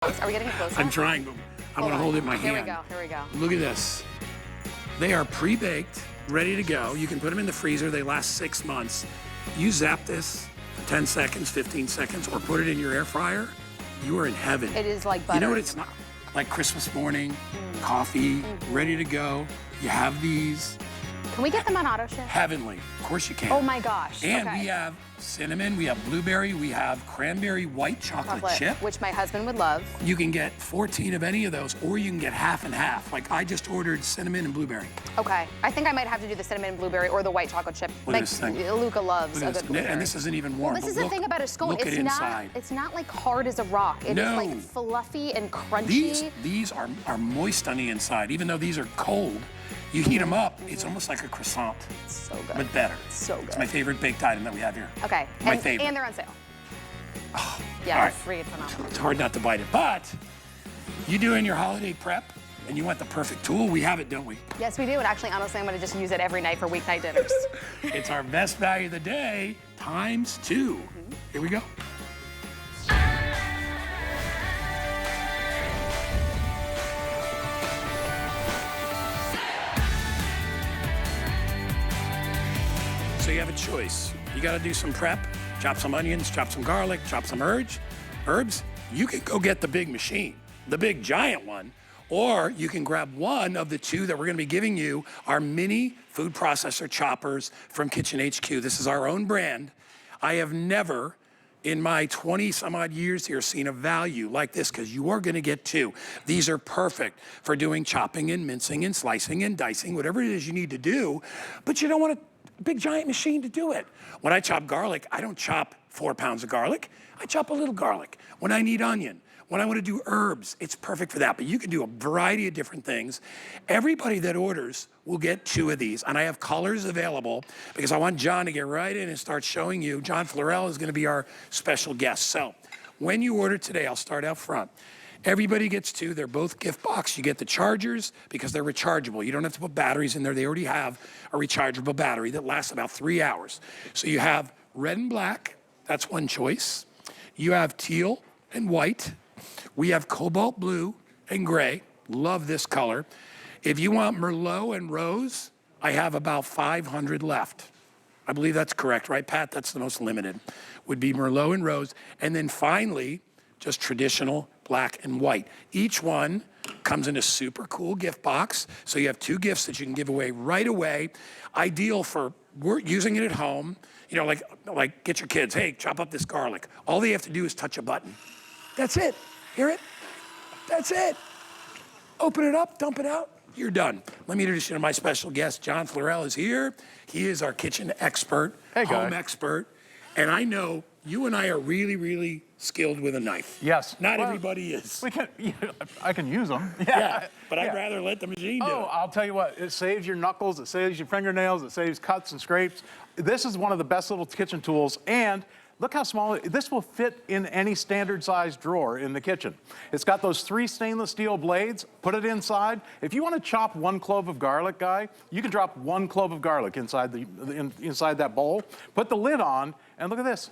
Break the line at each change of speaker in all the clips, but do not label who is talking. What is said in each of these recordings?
Are we getting closer?
I'm trying, but I'm going to hold it in my hand.
Here we go.
Look at this. They are pre-baked, ready to go. You can put them in the freezer. They last 6 months. You zap this for 10 seconds, 15 seconds, or put it in your air fryer. You are in heaven.
It is like butter.
You know what it's not? Like Christmas morning, coffee, ready to go. You have these.
Can we get them on auto ship?
Heavenly. Of course you can.
Oh my gosh.
And
okay.
we have cinnamon, we have blueberry, we have cranberry white chocolate chip.
Which my husband would love.
You can get 14 of any of those, or you can get half and half. Like I just ordered cinnamon and blueberry.
Okay. I think I might have to do the cinnamon and blueberry or the white chocolate chip.
Look at this thing.
Luca loves a good blueberry.
And this isn't even warm.
Well, this is the thing about a scone. It's not like hard as a rock. It is like fluffy and crunchy.
These are moist on the inside. Even though these are cold, you heat them up, it's almost like a croissant.
It's so good.
But better.
So good.
It's my favorite baked item that we have here.
Okay.
My favorite.
And they're on sale.
Oh,
yeah, they're free. It's phenomenal.
It's hard not to bite it. But you doing your holiday prep and you want the perfect tool, we have it, don't we?
Yes, we do. And actually, honestly, I'm going to just use it every night for weeknight dinners.
It's our best value of the day times 2. Here we go. So you have a choice. You got to do some prep, chop some onions, chop some garlic, chop some herbs. You can go get the big machine, the big giant one, or you can grab one of the 2 that we're going to be giving you, our mini food processor choppers from Kitchen HQ. This is our own brand. I have never in my 20 some odd years here seen a value like this, because you are going to get 2. These are perfect for doing chopping and mincing and slicing and dicing, whatever it is you need to do, but you don't want a big giant machine to do it. When I chop garlic, I don't chop 4 pounds of garlic. I chop a little garlic. When I need onion, when I want to do herbs, it's perfect for that. But you can do a variety of different things. Everybody that orders will get 2 of these. And I have colors available because I want John to get right in and start showing you. John Florell is going to be our special guest. So when you order today, I'll start out front. Everybody gets 2. They're both gift box. You get the chargers because they're rechargeable. You don't have to put batteries in there. They already have a rechargeable battery that lasts about 3 hours. So you have red and black. That's one choice. You have teal and white. We have cobalt blue and gray. Love this color. If you want Merlot and rose, I have about 500 left. I believe that's correct, right, Pat? That's the most limited. Would be Merlot and rose. And then finally, just traditional black and white. Each one comes in a super cool gift box. So you have 2 gifts that you can give away right away. Ideal for using it at home. You know, like get your kids, hey, chop up this garlic. All they have to do is touch a button. That's it. Hear it? That's it. Open it up, dump it out, you're done. Let me introduce you to my special guest. John Florell is here. He is our kitchen expert, home expert. And I know you and I are really, really skilled with a knife.
Yes.
Not everybody is.
I can use them.
Yeah, but I'd rather let the machine do it.
Oh, I'll tell you what, it saves your knuckles, it saves your fingernails, it saves cuts and scrapes. This is one of the best little kitchen tools, and look how small this will fit in any standard size drawer in the kitchen. It's got those 3 stainless steel blades. Put it inside. If you want to chop 1 clove of garlic, guy, you can drop 1 clove of garlic inside inside that bowl. Put the lid on, and look at this.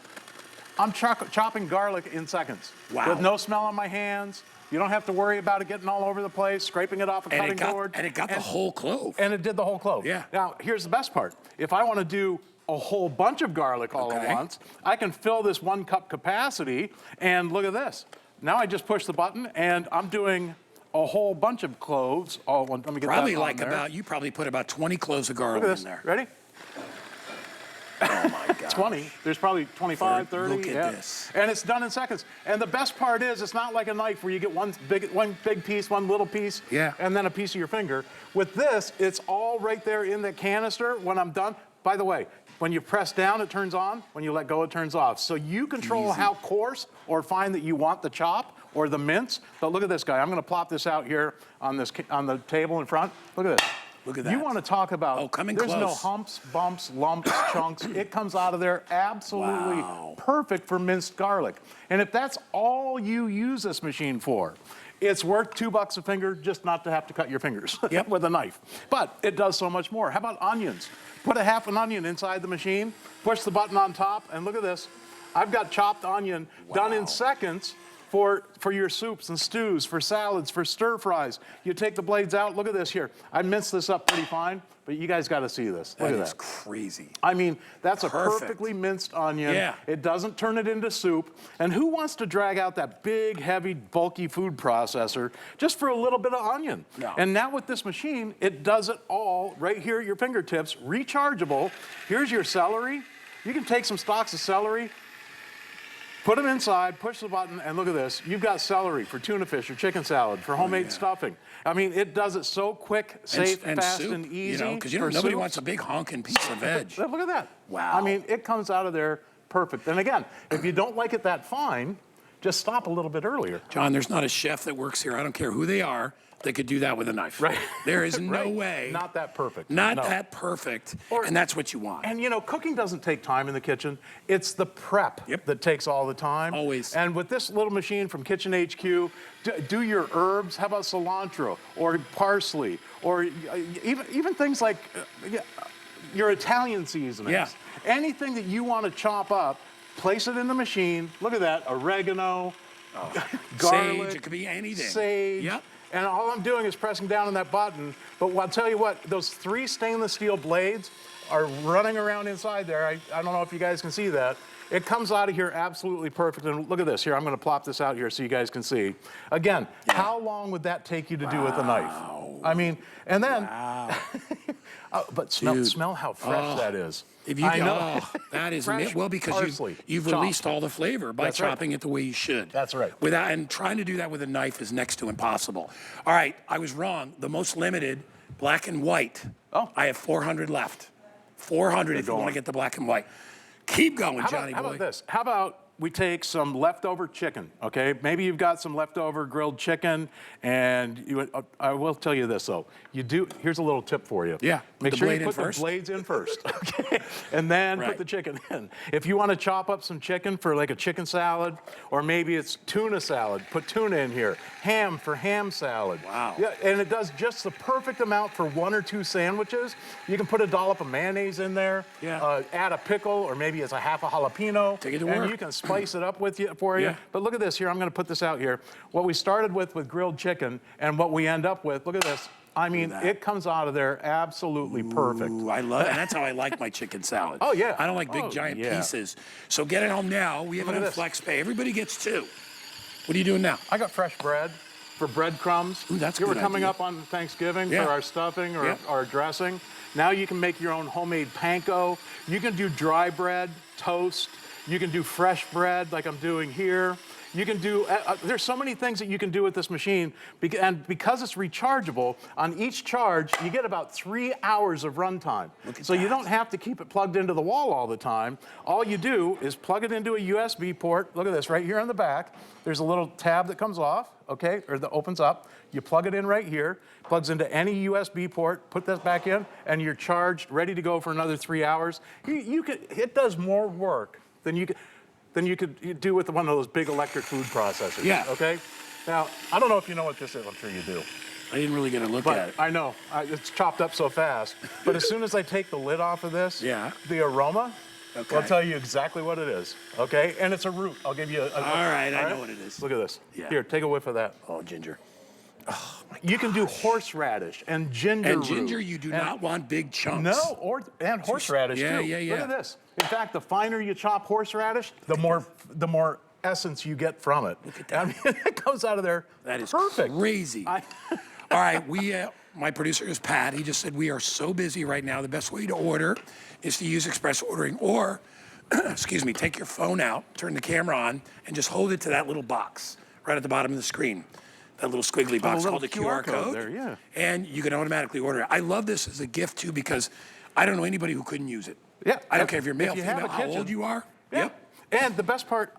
I'm chopping garlic in seconds.
Wow.
With no smell on my hands. You don't have to worry about it getting all over the place, scraping it off a cutting board.
And it got the whole clove.
And it did the whole clove.
Yeah.
Now, here's the best part. If I want to do a whole bunch of garlic all at once, I can fill this 1 cup capacity, and look at this. Now I just push the button, and I'm doing a whole bunch of cloves. Oh, let me get
probably
that on there.
you probably put about 20 cloves of garlic
in
there.
Ready?
Oh my God.
20. There's probably 25, 30.
Look at this.
And it's done in seconds. And the best part is, it's not like a knife where you get one big piece, one little piece, and then a piece of your finger. With this, it's all right there in the canister when I'm done. By the way, when you press down, it turns on. When you let go, it turns off. So you control how coarse or fine that you want the chop or the mince. But look at this guy. I'm going to plop this out here on the table in front. Look at this.
Look at that.
You want to talk about, there's no humps, bumps, lumps, chunks. It comes out of there absolutely perfect for minced garlic. And if that's all you use this machine for, it's worth $2 a finger just not to have to cut your fingers with a knife. But it does so much more. How about onions? Put a half an onion inside the machine, push the button on top, and look at this. I've got chopped onion done in seconds. for your soups and stews, for salads, for stir fries. You take the blades out. Look at this here. I minced this up pretty fine, but you guys got to see this. Look at that.
That is crazy.
I mean, that's a
Perfect.
perfectly minced onion.
Yeah.
It doesn't turn it into soup. And who wants to drag out that big, heavy, bulky food processor just for a little bit of onion?
No.
And now with this machine, it does it all right here at your fingertips, rechargeable. Here's your celery. You can take some stalks of celery, put them inside, push the button, and look at this. You've got celery for tuna fish or chicken salad, for homemade stuffing. I mean, it does it so quick, safe, fast,
soup,
and easy.
Because nobody
soups.
wants a big honking piece of veg.
Look at that.
Wow.
I mean, it comes out of there perfect. And again, if you don't like it that fine, just stop a little bit earlier.
John, there's not a chef that works here, I don't care who they are, that could do that with a knife.
Right.
There is no
Right.
way.
Not that perfect.
Not
No.
that perfect,
Or-
and that's what you want.
And you know, cooking doesn't take time in the kitchen. It's the prep that takes all the time.
Always.
And with this little machine from Kitchen HQ, do your herbs. How about cilantro or parsley or even things like your Italian seasonings.
Yeah.
Anything that you want to chop up, place it in the machine. Look at that, oregano, garlic.
Sage, it could be anything.
Sage.
Yep.
And all I'm doing is pressing down on that button. But I'll tell you what, those 3 stainless steel blades are running around inside there. I don't know if you guys can see that. It comes out of here absolutely perfect. And look at this. Here, I'm going to plop this out here so you guys can see. Again, how long would that take you to do with a knife? I mean, and then, but smell how fresh that is.
If you
I know.
That is
Fresh
well because
parsley,
you've
chopped.
released all the flavor by
That's right.
chopping it the way you should.
That's right.
And trying to do that with a knife is next to impossible. All right, I was wrong. The most limited, black and white.
Oh.
I have 400 left. 400 if you want to get the black and white. Keep going, Johnny boy.
How about this? How about we take some leftover chicken, okay? Maybe you've got some leftover grilled chicken, and I will tell you this, though. Here's a little tip for you.
Yeah,
Make
the
sure
blade
you
in
put the
first.
blades in first, okay? And then
Right.
put the chicken in. If you want to chop up some chicken for like a chicken salad, or maybe it's tuna salad, put tuna in here. Ham for ham salad.
Wow.
Yeah, and it does just the perfect amount for 1 or 2 sandwiches. You can put a dollop of mayonnaise in there.
Yeah.
Add a pickle, or maybe it's a half a jalapeno.
Take it to
and
work.
you can spice it up for you.
Yeah.
But look at this here. I'm going to put this out here. What we started with grilled chicken and what we end up with, look at this. I mean, it comes out of there absolutely perfect.
Ooh, I love it. And that's how I like my chicken salad.
Oh, yeah.
I don't like big,
Oh,
giant
yeah.
pieces. So get it home now. We have
Look
it
at
on
this.
flex pay. Everybody gets 2. What are you doing now?
I got fresh bread for breadcrumbs.
Ooh, that's a
You were
good
coming
idea.
up on Thanksgiving
Yeah.
for our stuffing or
Yeah.
our dressing. Now you can make your own homemade panko. You can do dry bread, toast. You can do fresh bread like I'm doing here. You can do, there's so many things that you can do with this machine. And because it's rechargeable, on each charge, you get about 3 hours of runtime. So you don't have to keep it plugged into the wall all the time. All you do is plug it into a USB port. Look at this, right here on the back. There's a little tab that comes off, okay, or that opens up. You plug it in right here, plugs into any USB port, put that back in, and you're charged, ready to go for another 3 hours. It does more work than you could do with one of those big electric food processors.
Yeah.
Okay? Now, I don't know if you know what this is. I'm sure you do.
I didn't really get a look at
But
it.
I know. It's chopped up so fast. But as soon as I take the lid off of this,
Yeah.
the aroma
Okay.
will tell you exactly what it is. Okay? And it's a root. I'll give you
All right, I know what it is.
Look at this.
Yeah.
Here, take a whiff of that.
Oh, ginger.
You can do horseradish and ginger
And
root.
ginger, you do not want big chunks.
No, and horseradish
yeah,
too.
yeah, yeah.
Look at this. In fact, the finer you chop horseradish, the more essence you get from it.
Look at that.
I mean, it comes out of there
That is
perfect.
crazy. All right, my producer is Pat. He just said we are so busy right now. The best way to order is to use express ordering, or, excuse me, take your phone out, turn the camera on, and just hold it to that little box right at the bottom of the screen. That little squiggly box
little
called the QR code.
there, yeah.
And you can automatically order it. I love this as a gift too because I don't know anybody who couldn't use it.
Yeah.
I don't care if you're male,
you have
female,
a
how old
kitchen-
you are.
Yeah.
Yep.
And the best part,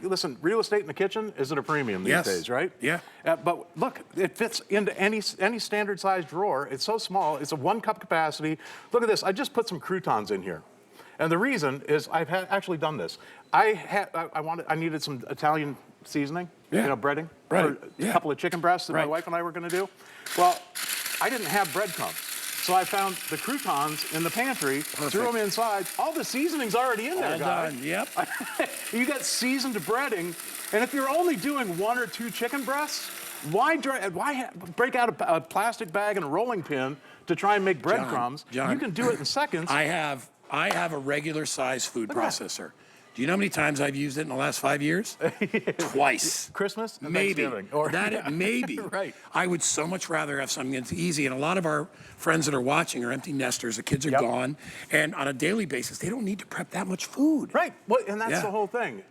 listen, real estate in the kitchen is at a premium these
Yes.
days, right?
Yeah.
But look, it fits into any standard size drawer. It's so small. It's a 1-cup capacity. Look at this. I just put some croutons in here. And the reason is I've actually done this. I needed some Italian seasoning,
Yeah.
breading,
Breading,
for
yeah.
a couple of chicken breasts that my
Right.
wife and I were going to do. Well, I didn't have breadcrumbs. So I found the croutons in the pantry, threw them inside. All the seasoning's already in there,
All
guys.
done, yep.
You got seasoned breading, and if you're only doing 1 or 2 chicken breasts, why break out a plastic bag and a rolling pin to try and make breadcrumbs?
John,
you can do it in seconds.
I have a regular size food processor. Do you know how many times I've used it in the last 5 years? Twice.
Christmas and
maybe.
Thanksgiving. Or,
maybe.
Right.
I would so much rather have something that's easy. And a lot of our friends that are watching are empty nesters. The kids are gone. And on a daily basis, they don't need to prep that much food.
Right. Well, and that's the whole thing.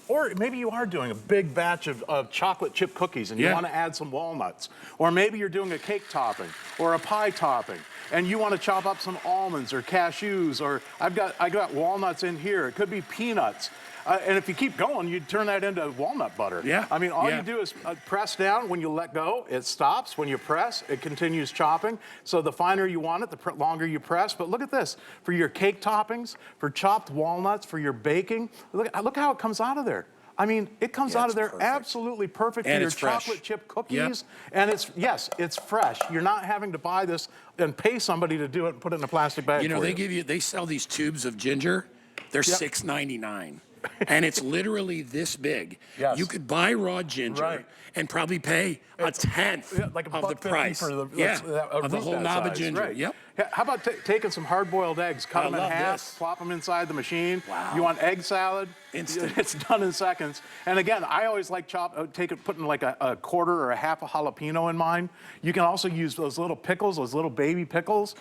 Or maybe you are doing a big batch of chocolate chip cookies and you want to add some walnuts. Or maybe you're doing a cake topping or a pie topping, and you want to chop up some almonds or cashews, or I got walnuts in here. It could be peanuts. And if you keep going, you turn that into walnut butter.
Yeah.
I mean, all you do is press down. When you let go, it stops. When you press, it continues chopping. So the finer you want it, the longer you press. But look at this. For your cake toppings, for chopped walnuts, for your baking, look how it comes out of there. I mean, it comes out of there absolutely perfect for your chocolate chip cookies. And it's fresh. You're not having to buy this and pay somebody to do it and put it in a plastic bag.
You know, they sell these tubes of ginger. They're $6.99. And it's literally this big.
Yes.
You could buy raw ginger and probably pay a tenth
like
of the price
for the,
of the whole knob of ginger.
Right.
Yep.
How about taking some hard-boiled eggs, cut them in half, plop them inside the machine.
Wow.
You want egg salad?
Instant.
It's done in seconds. And again, I always like putting like a quarter or a half a jalapeno in mine. You can also use those little pickles, those little baby pickles,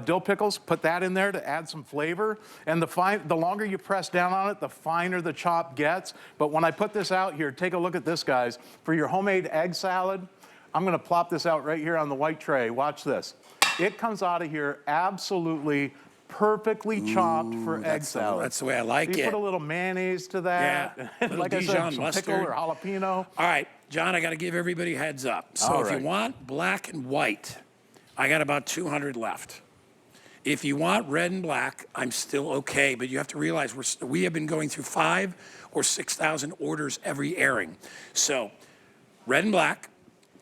dill pickles. Put that in there to add some flavor. And the longer you press down on it, the finer the chop gets. But when I put this out here, take a look at this, guys. For your homemade egg salad, I'm going to plop this out right here on the white tray. Watch this. It comes out of here absolutely perfectly chopped for egg salad.
That's the way I like it.
You put a little mayonnaise to that.
Yeah.
Like I said, some pickle or jalapeno.
All right, John, I got to give everybody a heads up. So if you want black and white, I got about 200 left. If you want red and black, I'm still okay, but you have to realize we have been going through 5,000 or 6,000 orders every airing. So red and black,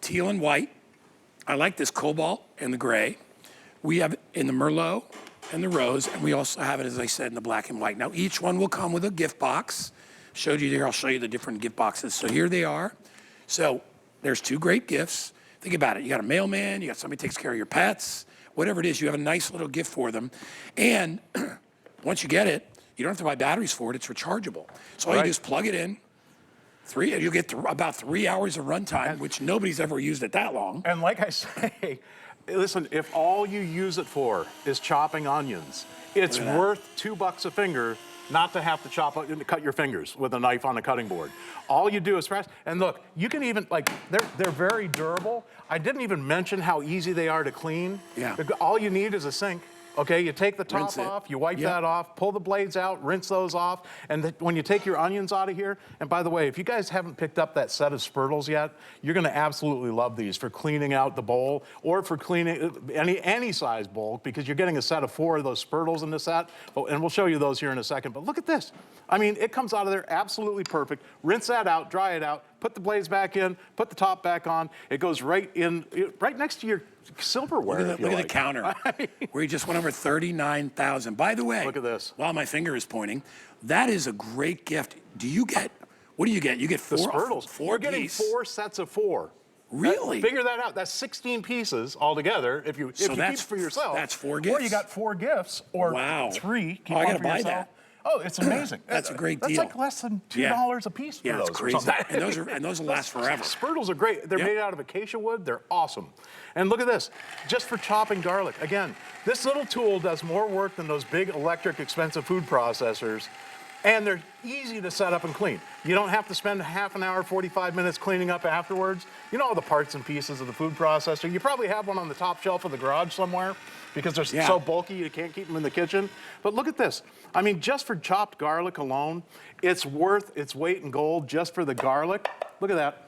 teal and white. I like this cobalt and the gray. We have it in the Merlot and the rose, and we also have it, as I said, in the black and white. Now, each one will come with a gift box. Showed you there, I'll show you the different gift boxes. So here they are. So there's 2 great gifts. Think about it. You got a mailman, you got somebody who takes care of your pets, whatever it is, you have a nice little gift for them. And once you get it, you don't have to buy batteries for it, it's rechargeable. So all you do is plug it in. You'll get about 3 hours of runtime, which nobody's ever used it that long.
And like I say, listen, if all you use it for is chopping onions, it's worth $2 a finger not to have to cut your fingers with a knife on a cutting board. All you do is press, and look, you can even, they're very durable. I didn't even mention how easy they are to clean.
Yeah.
All you need is a sink. Okay, you take the top off, you wipe that off, pull the blades out, rinse those off, and when you take your onions out of here, and by the way, if you guys haven't picked up that set of spurtles yet, you're gonna absolutely love these for cleaning out the bowl or for cleaning any size bowl, because you're getting a set of 4 of those spurtles in the set, and we'll show you those here in a second, but look at this. I mean, it comes out of there absolutely perfect. Rinse that out, dry it out, put the blades back in, put the top back on. It goes right next to your silverware.
Look at the counter. We just went over 39,000. By the way,
look at this.
While my finger is pointing, that is a great gift. What do you get? You get 4
the spurtles.
4
You're getting 4 sets of 4.
Really?
Figure that out. That's 16 pieces altogether. If you keep it for yourself.
That's 4 gifts.
Or you got 4 gifts, or 3. Keep
I
one
gotta
for
buy
yourself.
that.
Oh, it's amazing.
That's a great deal.
That's like less than $2 a piece for those.
It's crazy.
Or something.
and those will last forever.
Spurtles are great. They're made out of acacia wood. They're awesome. And look at this, just for chopping garlic. Again, this little tool does more work than those big electric expensive food processors, and they're easy to set up and clean. You don't have to spend half an hour, 45 minutes cleaning up afterwards. You know all the parts and pieces of the food processor. You probably have one on the top shelf of the garage somewhere, because they're so bulky you can't keep them in the kitchen. But look at this. I mean, just for chopped garlic alone, it's worth its weight in gold just for the garlic. Look at that.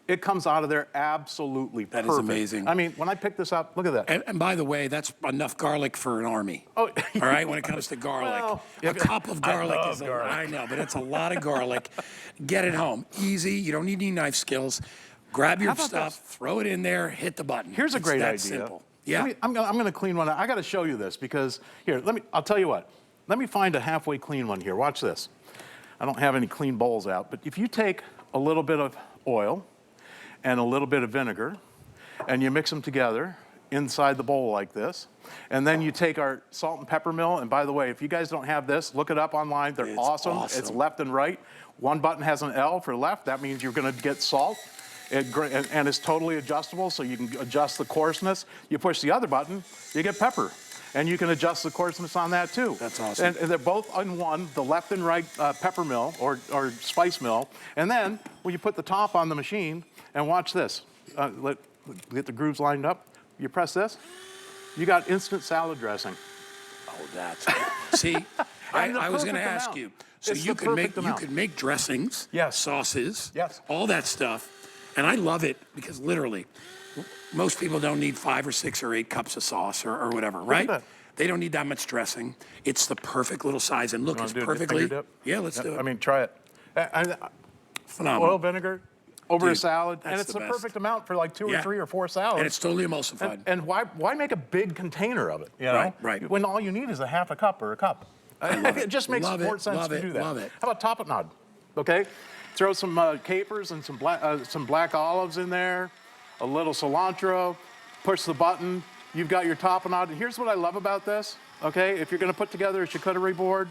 It comes out of there absolutely perfect.
That is amazing.
I mean, when I picked this up, look at that.
And by the way, that's enough garlic for an army. Oh, all right, when it comes to garlic.
Well,
a cup of garlic is
garlic.
I know, but it's a lot of garlic. Get it home. Easy. You don't need any knife skills. Grab your stuff, throw it in there, hit the button.
Here's a great idea.
Simple. Yeah.
I'm gonna clean one. I gotta show you this because here, I'll tell you what. Let me find a halfway clean one here. Watch this. I don't have any clean bowls out, but if you take a little bit of oil and a little bit of vinegar and you mix them together inside the bowl like this, and then you take our salt and pepper mill, and by the way, if you guys don't have this, look it up online. They're awesome. It's left and right. One button has an L for left. That means you're gonna get salt. And it's totally adjustable, so you can adjust the coarseness. You push the other button, you get pepper. And you can adjust the coarseness on that too.
That's awesome.
And they're both on one, the left and right pepper mill or spice mill. And then when you put the top on the machine, and watch this, get the grooves lined up, you press this, you got instant salad dressing.
Oh, that's see, I was going to ask you. So you could make dressings,
yes,
sauces,
yes,
all that stuff, and I love it because literally, most people don't need 5 or 6 or 8 cups of sauce or whatever, right? They don't need that much dressing. It's the perfect little size, and look, it's perfectly. Yeah, let's do it.
I mean, try it.
Phenomenal.
Oil, vinegar, over a salad, and it's the perfect amount for like 2 or 3 or 4 salads.
And it's totally emulsified.
And why make a big container of it? You know,
right.
When all you need is a half a cup or a cup. It just makes more sense to do that.
Love it.
How about tapenade? Okay, throw some capers and some black olives in there, a little cilantro. Push the button. You've got your tapenade. And here's what I love about this. Okay, if you're going to put together a charcuterie board,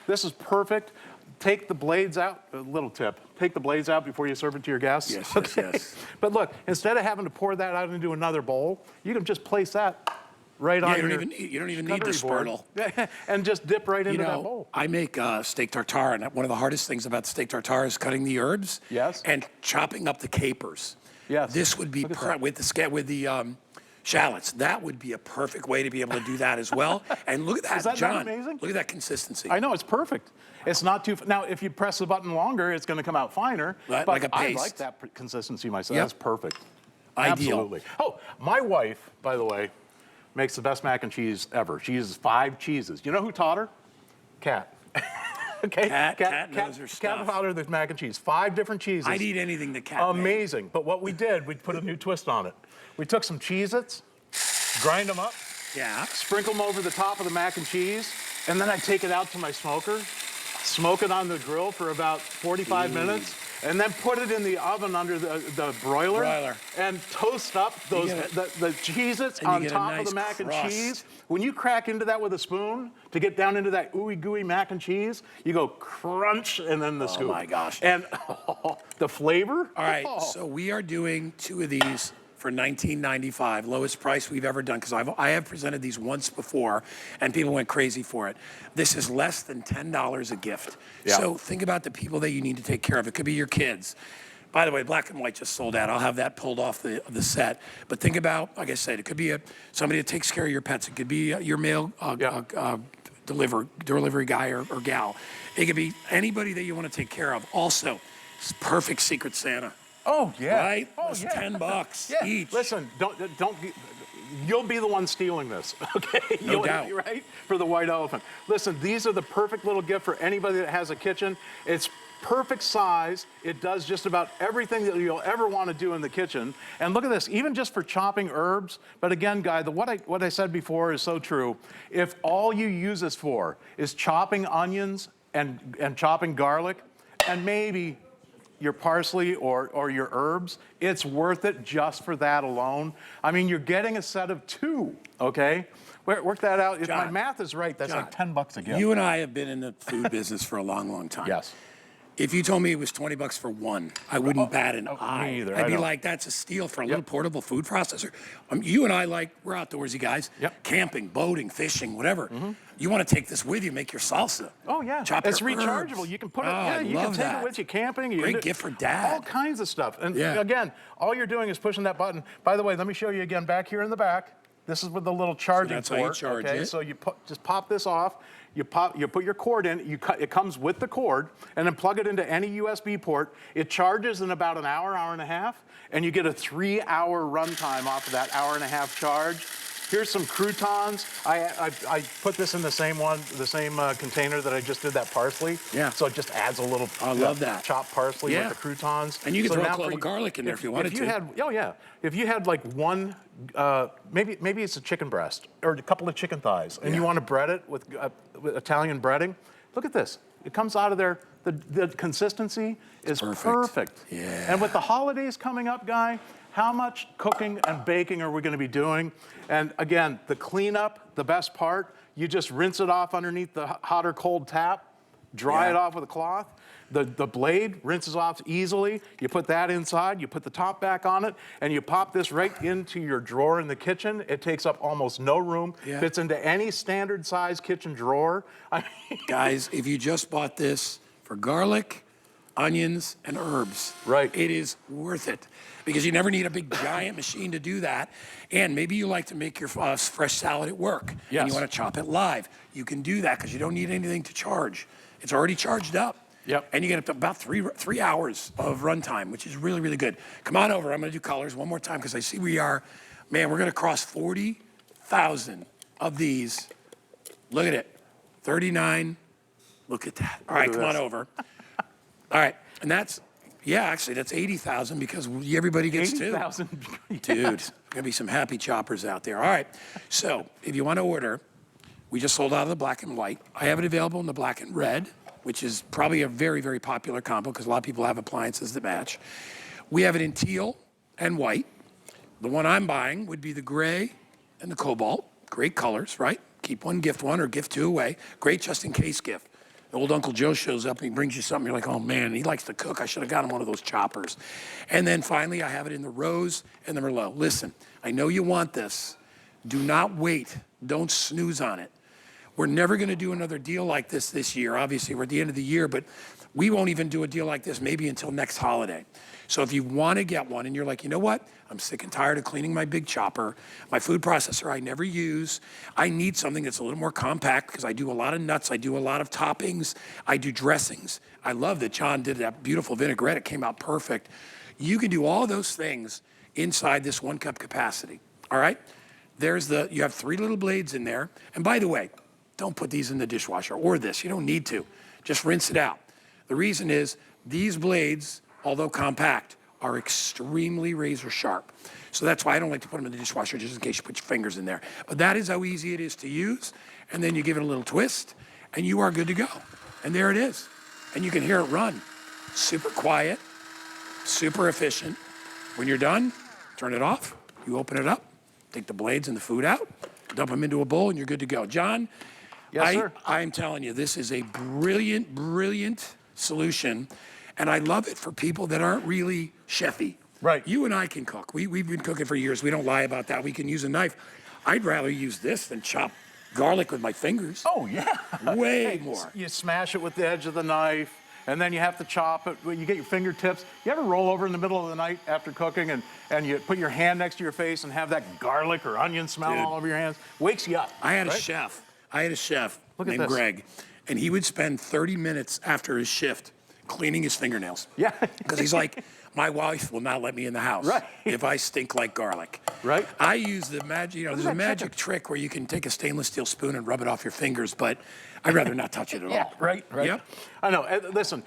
this is perfect. Take the blades out. A little tip: take the blades out before you serve it to your guests.
Yes,
okay?
yes.
But look, instead of having to pour that out into another bowl, you can just place that right on your
you don't even need the spurtle.
And just dip right into that bowl.
I make steak tartare, and one of the hardest things about steak tartare is cutting the herbs.
Yes.
And chopping up the capers.
Yes.
This would be with the shallots. That would be a perfect way to be able to do that as well. And look at that,
Is that
John.
not amazing?
Look at that consistency.
I know, it's perfect. It's not too. Now, if you press the button longer, it's going to come out finer.
Right,
but
like a paste.
I like that consistency myself.
Yep.
That's perfect.
Ideal.
Absolutely. Oh, my wife, by the way, makes the best mac and cheese ever. She uses 5 cheeses. You know who taught her? Kat. Okay.
Kat knows her stuff.
Kat taught her the mac and cheese. 5 different cheeses.
I'd eat anything that Kat made.
Amazing. But what we did, we put a new twist on it. We took some Cheez-Its, grind them up, sprinkle them over the top of the mac and cheese, and then I take it out to my smoker, smoke it on the grill for about 45 minutes, and then put it in the oven under the broiler, and toast up those the Cheez-Its on top of the mac and cheese. When you crack into that with a spoon to get down into that ooey gooey mac and cheese, you go crunch and then the scoop.
Oh my gosh.
And the flavor.
All right, so we are doing 2 of these for $19.95, lowest price we've ever done, because I have presented these once before, and people went crazy for it. This is less than $10 a gift.
Yeah.
So think about the people that you need to take care of. It could be your kids. By the way, black and white just sold out. I'll have that pulled off the set. But think about, like I said, it could be somebody that takes care of your pets. It could be your mail delivery guy or gal. It could be anybody that you want to take care of. Also, it's perfect Secret Santa.
Oh yeah.
Right?
Oh
It's
yeah.
$10 each.
Listen, don't. You'll be the one stealing this, okay?
No doubt.
Right? For the white elephant. Listen, these are the perfect little gift for anybody that has a kitchen. It's perfect size. It does just about everything that you'll ever want to do in the kitchen. And look at this, even just for chopping herbs. But again, Guy, what I said before is so true. If all you use this for is chopping onions and chopping garlic, and maybe your parsley or your herbs, it's worth it just for that alone. I mean, you're getting a set of 2, okay? Work that out. If my math is right, that's like $10 a gift.
You and I have been in the food business for a long, long time.
Yes.
If you told me it was $20 for one, I wouldn't bat an eye.
Me either.
I'd be like, that's a steal for a little portable food processor. You and I, we're outdoorsy guys.
Yep.
Camping, boating, fishing, whatever. You want to take this with you, make your salsa.
Oh yeah,
Chop
it's
your
rechargeable.
herbs.
You can put it. You can take it with you camping.
Great gift for dad.
All kinds of stuff. And again, all you're doing is pushing that button. By the way, let me show you again back here in the back. This is with the little charging port.
That's how you charge it.
So you just pop this off. You put your cord in. It comes with the cord, and then plug it into any USB port. It charges in about an hour, hour and a half, and you get a 3-hour runtime off of that hour and a half charge. Here's some croutons. I put this in the same container that I just did that parsley.
Yeah.
So it just adds a little.
I love that.
Chopped parsley with the croutons.
And you can
so
throw a
now
clove of garlic in there if you wanted to.
Oh yeah. If you had like one, maybe it's a chicken breast or a couple of chicken thighs, and you want to bread it with Italian breading, look at this. It comes out of there. The consistency is perfect.
Yeah.
And with the holidays coming up, Guy, how much cooking and baking are we going to be doing? And again, the cleanup, the best part, you just rinse it off underneath the hot or cold tap, dry it off with a cloth. The blade rinses off easily. You put that inside, you put the top back on it, and you pop this right into your drawer in the kitchen. It takes up almost no room, fits into any standard size kitchen drawer.
Guys, if you just bought this for garlic, onions, and herbs, it is worth it. Because you never need a big giant machine to do that. And maybe you like to make your fresh salad at work.
Yes.
And you want to chop it live. You can do that because you don't need anything to charge. It's already charged up.
Yep.
And you get up to about three hours of runtime, which is really, really good. Come on over. I'm going to do colors one more time because I see we are, man, we're going to cross 40,000 of these. Look at it. 39. Look at that. All right, come on over. All right. And that's, actually, that's 80,000 because everybody gets
80,000.
Dude, there's going to be some happy choppers out there. All right. So if you want to order, we just sold out of the black and white. I have it available in the black and red, which is probably a very, very popular combo because a lot of people have appliances that match. We have it in teal and white. The one I'm buying would be the gray and the cobalt. Great colors, right? Keep one, gift one, or gift two away. Great just-in-case gift. Old Uncle Joe shows up and he brings you something. You're like, oh man, he likes to cook. I should have got him one of those choppers. And then finally, I have it in the rose and the merlot. Listen, I know you want this. Do not wait. Don't snooze on it. We're never going to do another deal like this year. Obviously, we're at the end of the year, but we won't even do a deal like this maybe until next holiday. So if you want to get one and you're like, you know what? I'm sick and tired of cleaning my big chopper. My food processor I never use. I need something that's a little more compact because I do a lot of nuts. I do a lot of toppings. I do dressings. I love that John did that beautiful vinaigrette. It came out perfect. You can do all those things inside this 1 cup capacity. All right? You have 3 little blades in there. And by the way, don't put these in the dishwasher or this. You don't need to. Just rinse it out. The reason is these blades, although compact, are extremely razor sharp. So that's why I don't like to put them in the dishwasher just in case you put your fingers in there. But that is how easy it is to use. And then you give it a little twist and you are good to go. And there it is. And you can hear it run. Super quiet, super efficient. When you're done, turn it off. You open it up, take the blades and the food out, dump them into a bowl and you're good to go. John,
yes, sir.
I'm telling you, this is a brilliant, brilliant solution. And I love it for people that aren't really chefy.
Right.
You and I can cook. We've been cooking for years. We don't lie about that. We can use a knife. I'd rather use this than chop garlic with my fingers.
Oh, yeah.
Way more.
You smash it with the edge of the knife, and then you have to chop it. You get your fingertips. You ever roll over in the middle of the night after cooking and you put your hand next to your face and have that garlic or onion smell all over your hands? Wakes you up.
I had a chef named Greg, and he would spend 30 minutes after his shift cleaning his fingernails.
Yeah.
Because he's like, my wife will not let me in the house if I stink like garlic.
Right.
I use the magic, there's a magic trick where you can take a stainless steel spoon and rub it off your fingers, but I'd rather not touch it at all.
Right.
Yep.
I know. Listen,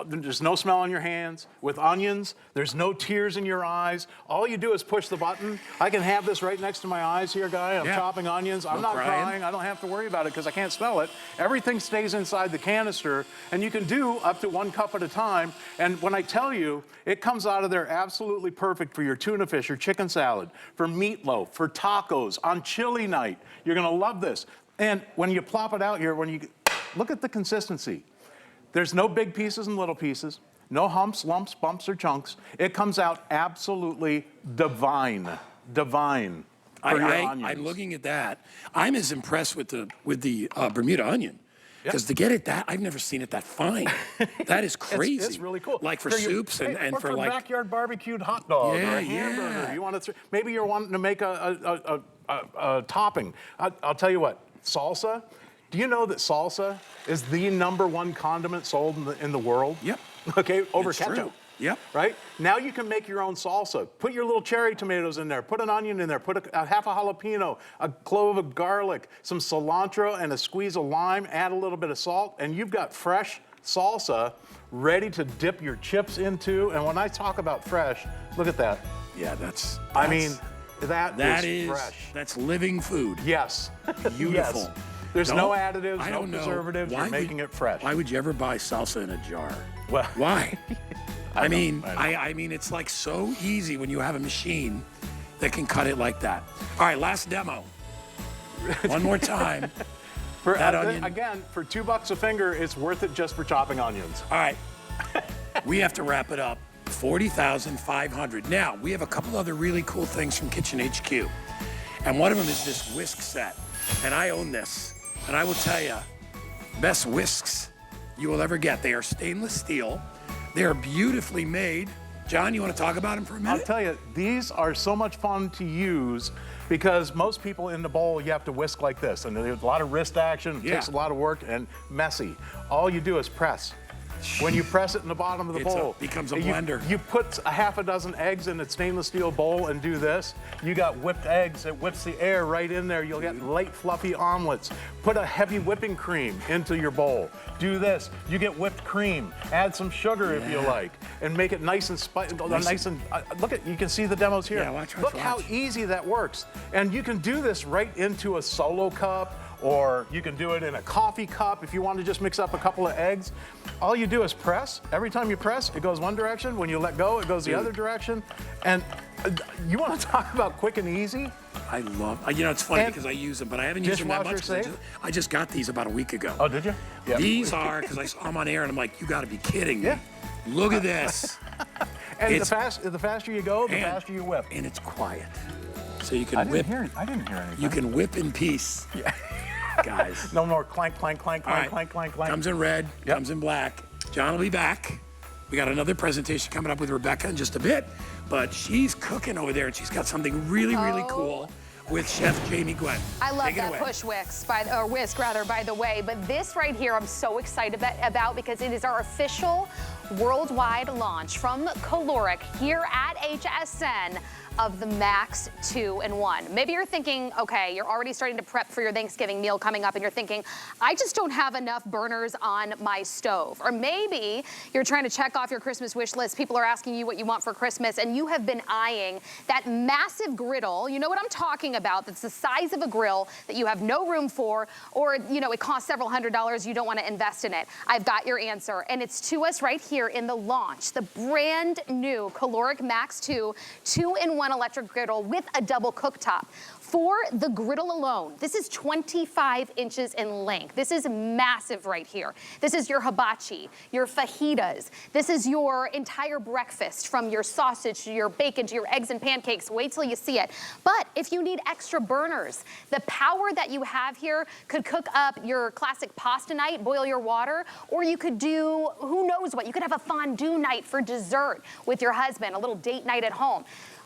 there's no smell on your hands. With onions, there's no tears in your eyes. All you do is push the button. I can have this right next to my eyes here, Guy. I'm chopping onions. I'm not crying. I don't have to worry about it because I can't smell it. Everything stays inside the canister, and you can do up to 1 cup at a time. And when I tell you, it comes out of there absolutely perfect for your tuna fish, your chicken salad, for meatloaf, for tacos, on chili night. You're going to love this. And when you plop it out here, look at the consistency. There's no big pieces and little pieces, no humps, lumps, bumps, or chunks. It comes out absolutely divine for your onions.
I'm looking at that. I'm as impressed with the Bermuda onion. Because to get it I've never seen it that fine. That is crazy.
It's really cool.
Like for soups and for like
backyard barbecued hot dog or a hamburger. You want to maybe you're wanting to make a topping. I'll tell you what, salsa. Do you know that salsa is the #1 condiment sold in the world?
Yep.
Okay, over
It's
ketchup.
true. Yep.
Right? Now you can make your own salsa. Put your little cherry tomatoes in there. Put an onion in there. Put a half a jalapeno, a clove of garlic, some cilantro, and a squeeze of lime. Add a little bit of salt, and you've got fresh salsa ready to dip your chips into. And when I talk about fresh, look at that.
Yeah, that's
I mean, that is fresh.
That's living food.
Yes.
Beautiful.
Yes. There's no additives,
I
no
don't know.
preservatives. You're making it fresh.
Why would you ever buy salsa in a jar?
Well,
why? I mean,
I
mean, it's like so easy when you have a machine that can cut it like that. All right, last demo. One more time. That onion.
Again, for $2 a finger, it's worth it just for chopping onions.
All right. We have to wrap it up. 40,500. Now, we have a couple other really cool things from Kitchen HQ. And one of them is this whisk set. And I own this. And I will tell you, best whisks you will ever get. They are stainless steel. They are beautifully made. John, you want to talk about them for a minute?
I'll tell you, these are so much fun to use because most people in the bowl, you have to whisk like this. And there's a lot of wrist action. It takes a lot of work and messy. All you do is press. When you press it in the bottom of the bowl,
it becomes a blender.
You put a half a dozen eggs in a stainless steel bowl and do this. You got whipped eggs. It whips the air right in there. You'll get light, fluffy omelets. Put a heavy whipping cream into your bowl. Do this. You get whipped cream. Add some sugar if you like, and make it nice and spicy. Look at, you can see the demos here.
Yeah, watch.
Look how easy that works. And you can do this right into a solo cup, or you can do it in a coffee cup if you want to just mix up a couple of eggs. All you do is press. Every time you press, it goes one direction. When you let go, it goes the other direction. And you want to talk about quick and easy?
I love, you know, it's funny because I use them, but I haven't used them that much. I just got these about a week ago.
Oh, did you? Yeah.
These are, because I saw them on air and I'm like, you got to be kidding me. Yeah. Look at this.
And the faster you go, the faster you whip.
And it's quiet. So you can whip.
I didn't hear anything.
You can whip in peace. Yeah. Guys.
No more clank, clank, clank, clank, clank, clank, clank.
Comes in red, comes in black. John will be back. We got another presentation coming up with Rebecca in just a bit, but she's cooking over there and she's got something really, really cool with Chef Jamie Gwen.
I love that push whisk, by the way. But this right here, I'm so excited about because it is our official worldwide launch from Caloric here at HSN of the Max 2-in-1. Maybe you're thinking, okay, you're already starting to prep for your Thanksgiving meal coming up and you're thinking, I just don't have enough burners on my stove. Or maybe you're trying to check off your Christmas wish list. People are asking you what you want for Christmas and you have been eyeing that massive griddle. You know what I'm talking about? That's the size of a grill that you have no room for, or you know, it costs several $100s, you don't want to invest in it. I've got your answer, and it's to us right here in the launch, the brand new Caloric Max 2-in-1 electric griddle with a double cooktop. For the griddle alone, this is 25 inches in length. This is massive right here. This is your hibachi, your fajitas. This is your entire breakfast, from your sausage to your bacon to your eggs and pancakes. Wait till you see it. But if you need extra burners, the power that you have here could cook up your classic pasta night, boil your water, or you could do who knows what. You could have a fondue night for dessert with your husband, a little date night at home.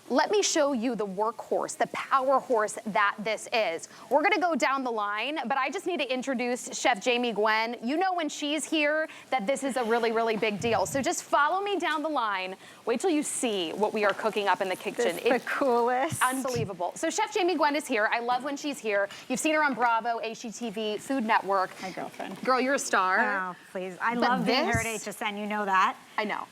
Let me show you the workhorse, the power horse that this is. We're gonna go down the line, but I just need to introduce Chef Jamie Gwen. You know when she's here that this is a really, really big deal. So just follow me down the line. Wait till you see what we are cooking up in the kitchen.
It's the coolest.
Unbelievable. So Chef Jamie Gwen is here. I love when she's here. You've seen her on Bravo, HGTV, Food Network.
My girlfriend.
Girl, you're a star.
Oh, please. I love being here at HSN, you know that.
I know.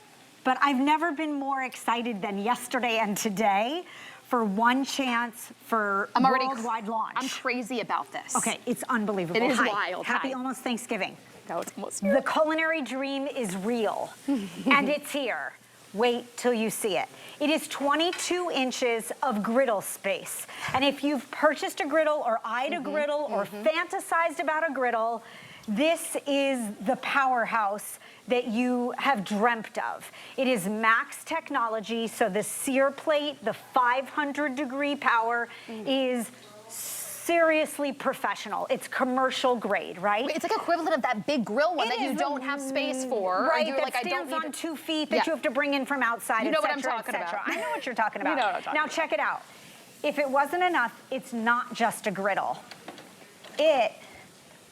But I've never been more excited than yesterday and today for one chance for worldwide launch.
I'm crazy about this.
Okay, it's unbelievable.
It is wild.
Happy almost Thanksgiving.
No, it's almost.
The culinary dream is real, and it's here. Wait till you see it. It is 22 inches of griddle space. And if you've purchased a griddle or eyed a griddle or fantasized about a griddle, this is the powerhouse that you have dreamt of. It is Max technology, so the sear plate, the 500-degree power is seriously professional. It's commercial grade, right?
It's like equivalent of that big grill one that you don't have space for.
Right, that stands on 2 feet that you have to bring in from outside,
You know what I'm talking about.
I know what you're talking about.
You know what I'm talking
about. Now check it out. If it wasn't enough, it's not just a griddle. It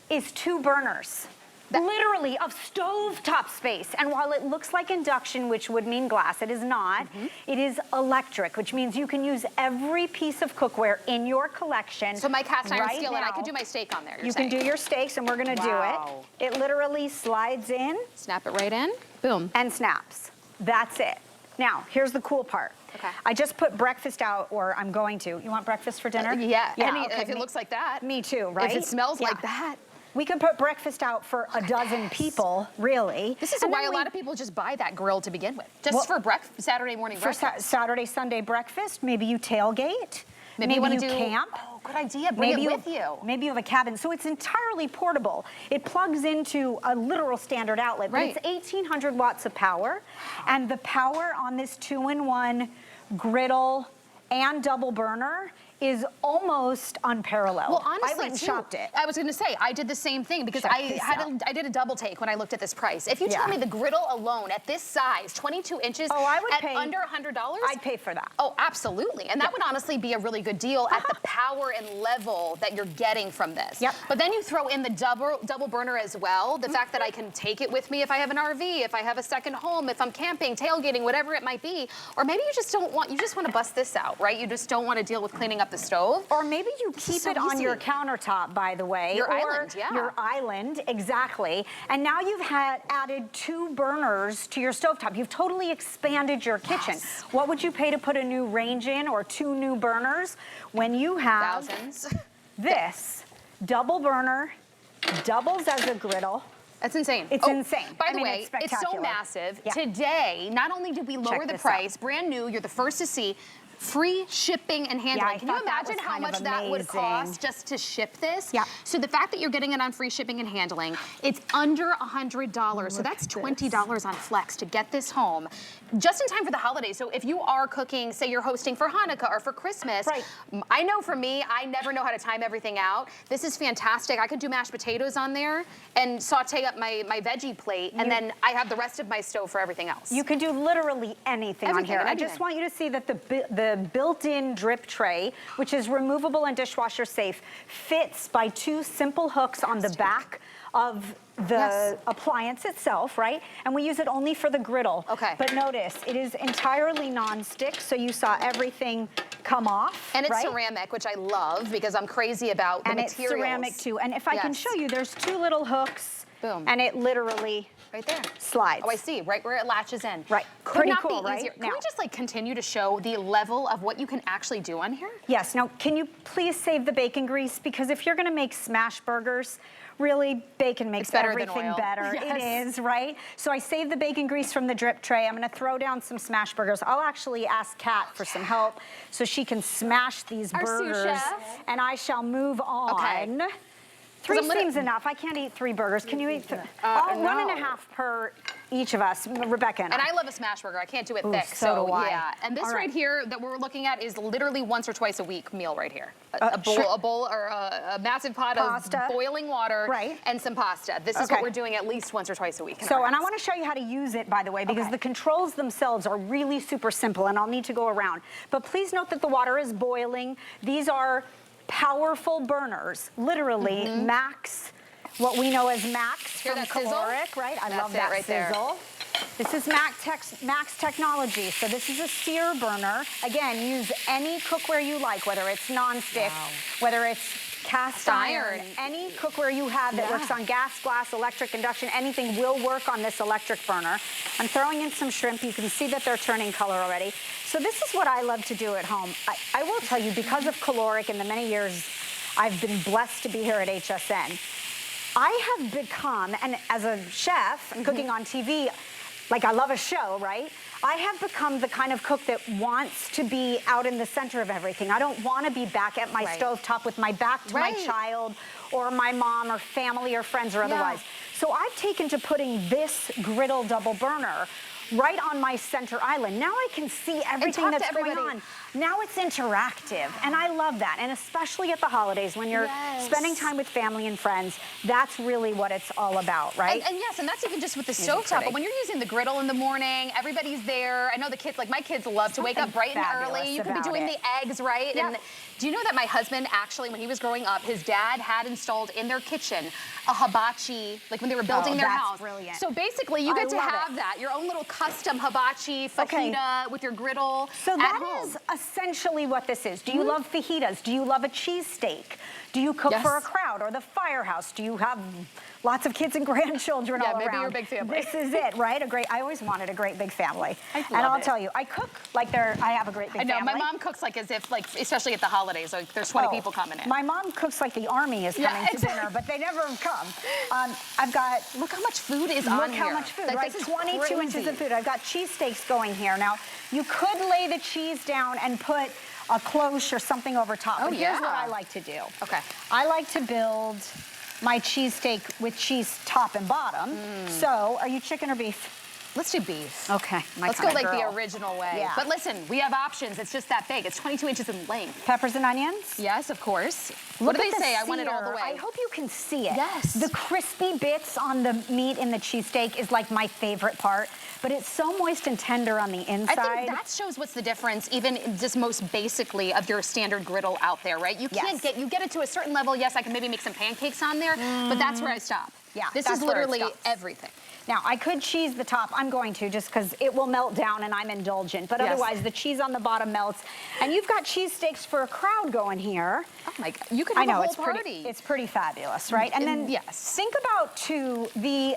is 2 burners. literally of stovetop space. And while it looks like induction, which would mean glass, it is not. It is electric, which means you can use every piece of cookware in your collection.
So my cast iron
right
skillet,
now.
I could do my steak on there,
You can do your steaks, and we're gonna
Wow.
do it. It literally slides in
Snap it right in, boom.
and snaps. That's it. Now, here's the cool part.
Okay.
I just put breakfast out, or I'm going to. You want breakfast for dinner?
Yeah,
okay,
if it looks like that.
Me too, right?
If it smells
Yeah.
like that.
We could put breakfast out for a dozen people, really.
This is
And
why
then
a lot of people just buy that grill to begin with. Just
Well,
for Saturday morning
for
breakfast.
Saturday, Sunday breakfast, maybe you tailgate.
Maybe you want to do
camp.
Oh, good idea. Bring it with you.
Maybe you have a cabin. So it's entirely portable. It plugs into a literal standard outlet,
Right.
but it's 1,800 watts of power. And the power on this 2-in-1 griddle and double burner is almost unparalleled.
Well, honestly,
I went and
too,
shopped it.
I was going to say, I did the same thing because
Check
I
this
I did a double take when I looked at this price. If you
Yeah.
tell me the griddle alone at this size, 22 inches,
Oh, I would
at
pay-
under $100,
I'd pay for that.
Oh, absolutely. And that would honestly be a really good deal at the power and level that you're getting from this.
Yep.
But then you throw in the double burner as well. The fact that I can take it with me if I have an RV, if I have a second home, if I'm camping, tailgating, whatever it might be. Or maybe you just want to bust this out, right? You just don't want to deal with cleaning up the stove.
Or maybe you keep
so
it on
easy.
your countertop, by the way.
Your
or
island, yeah.
Your island, exactly. And now you've added 2 burners to your stovetop. You've totally expanded your kitchen.
Yes.
What would you pay to put a new range in or 2 new burners when you have
Thousands.
this double burner, doubles as a griddle?
That's insane.
It's insane.
By
I
the
mean,
way,
it's
it's so
spectacular.
massive.
Yeah.
Today, not only did we lower the
this
price, brand new, you're the first to see, free shipping and handling.
I
Can you
thought that
imagine
was
how
kind of
much that would
amazing.
cost just to ship this?
Yeah.
So the fact that you're getting it on free shipping and handling, it's under $100. So that's $20 on Flex to get this home just in time for the holidays. So if you are cooking, say you're hosting for Hanukkah or for Christmas,
Right.
I know for me, I never know how to time everything out. This is fantastic. I could do mashed potatoes on there and saute up my veggie plate, and then I have the rest of my stove for everything else.
You can do literally anything on
Everything
here.
and
I just
anything.
want you to see that the built-in drip tray, which is removable and dishwasher safe, fits by 2 simple hooks on the back of the
Yes.
appliance itself, right? And we use it only for the griddle.
Okay.
But notice, it is entirely non-stick, so you saw everything come off,
And it's
right?
ceramic, which I love because I'm crazy about the
And it's
materials.
ceramic too. And if I can
Yes.
show you, there's 2 little hooks.
Boom.
And it literally
Right there.
slides.
Oh, I see. Right where it latches in.
Right.
Could
Pretty
not
cool,
be
right?
easier. Can
Now-
we just continue to show the level of what you can actually do on here?
Yes, now can you please save the bacon grease? Because if you're gonna make smash burgers, really, bacon makes
It's better than
everything
oil.
better.
Yes.
It is, right? So I saved the bacon grease from the drip tray. I'm gonna throw down some smash burgers. I'll actually ask Kat for some help so she can smash these
Our sous
burgers.
chef.
And I shall move on.
Okay.
3
I'm gonna-
seems enough. I can't eat 3 burgers. Can you eat?
no.
1.5 per each of us, Rebecca and I.
And I love a smash burger. I can't do it
Ooh,
thick.
so do I.
Yeah. And this
All
right
right.
here that we're looking at is literally once or twice a week meal right here.
Sure.
A bowl or a massive pot
Pasta.
of boiling water
Right.
and some pasta. This is
Okay.
what we're doing at least once or twice a week. in
So,
our
and I
house.
want to show you how to use it, by the way, because
Okay.
the controls themselves are really super simple, and I'll need to go around. But please note that the water is boiling. These are powerful burners, literally max, what we know as max
Hear
from
that sizzle?
caloric, right? I
That's
love
it
that
right there.
sizzle. This is Max technology. So this is a sear burner. Again, use any cookware you like, whether it's non-stick, whether it's cast iron, any cookware you have that works on gas, glass, electric, induction, anything will work on this electric burner. I'm throwing in some shrimp. You can see that they're turning color already. So this is what I love to do at home. I will tell you, because of caloric and the many years I've been blessed to be here at HSN, I have become, and as a chef and cooking on TV, like I love a show, right? I have become the kind of cook that wants to be out in the center of everything. I don't want to be back at my stovetop with my back to my child or my mom or family or friends or otherwise. So I've taken to putting this griddle double burner right on my center island. Now I can see everything
talk to
that's going
everybody.
on. Now it's interactive, and I love that. And especially at the holidays when you're spending time with family and friends, that's really what it's all about, right?
And yes, and that's even just with the stovetop. But when you're using the griddle in the morning, everybody's there. I know the kids, like my kids love to wake up bright and early. You could be doing the eggs, right?
Yep.
And do you know that my husband actually, when he was growing up, his dad had installed in their kitchen a hibachi, like when they were building their house.
Brilliant.
So basically, you get to have that, your own little custom hibachi fajita with your griddle
So
at
that
home.
is essentially what this is. Do you love fajitas? Do you love a cheesesteak? Do you cook for a crowd or the firehouse? Do you have lots of kids and grandchildren all around?
Yeah, maybe you're a big family.
This is it, right? I always wanted a great big family. And I'll tell you, I cook like I have a great big family.
I know, my mom cooks like as if, like, especially at the holidays, like there's 20 people coming in.
My mom cooks like the army is coming to dinner, but they never come. I've got,
look how much food is on
look
here.
how much food,
Like,
right?
this is
22
crazy.
inches of food. I've got cheesesteaks going here. Now, you could lay the cheese down and put a cloche or something over top. But here's what I like to do.
Okay.
I like to build my cheesesteak with cheese top and bottom. So, are you chicken or beef?
Let's do beef.
Okay,
Let's go like the original way.
Yeah.
But listen, we have options. It's just that big. It's 22 inches in length.
Peppers and onions?
Yes, of course.
Look
What do
at
they
the
say? I want it all the
sear.
way.
I hope you can see it.
Yes.
The crispy bits on the meat in the cheesesteak is like my favorite part, but it's so moist and tender on the inside.
I think that shows what's the difference, even just most basically, of your standard griddle out there, right? You can't you get it to a certain level. Yes, I can maybe make some pancakes on there, but that's where I stop.
Yeah,
This
that's
is
where it
literally
stops.
everything.
Now, I could cheese the top. I'm going to just because it will melt down and I'm indulgent. But otherwise, the cheese on the bottom melts. And you've got cheesesteaks for a crowd going here.
Oh my God, you could have a whole party.
It's pretty fabulous, right? And then think about, too, the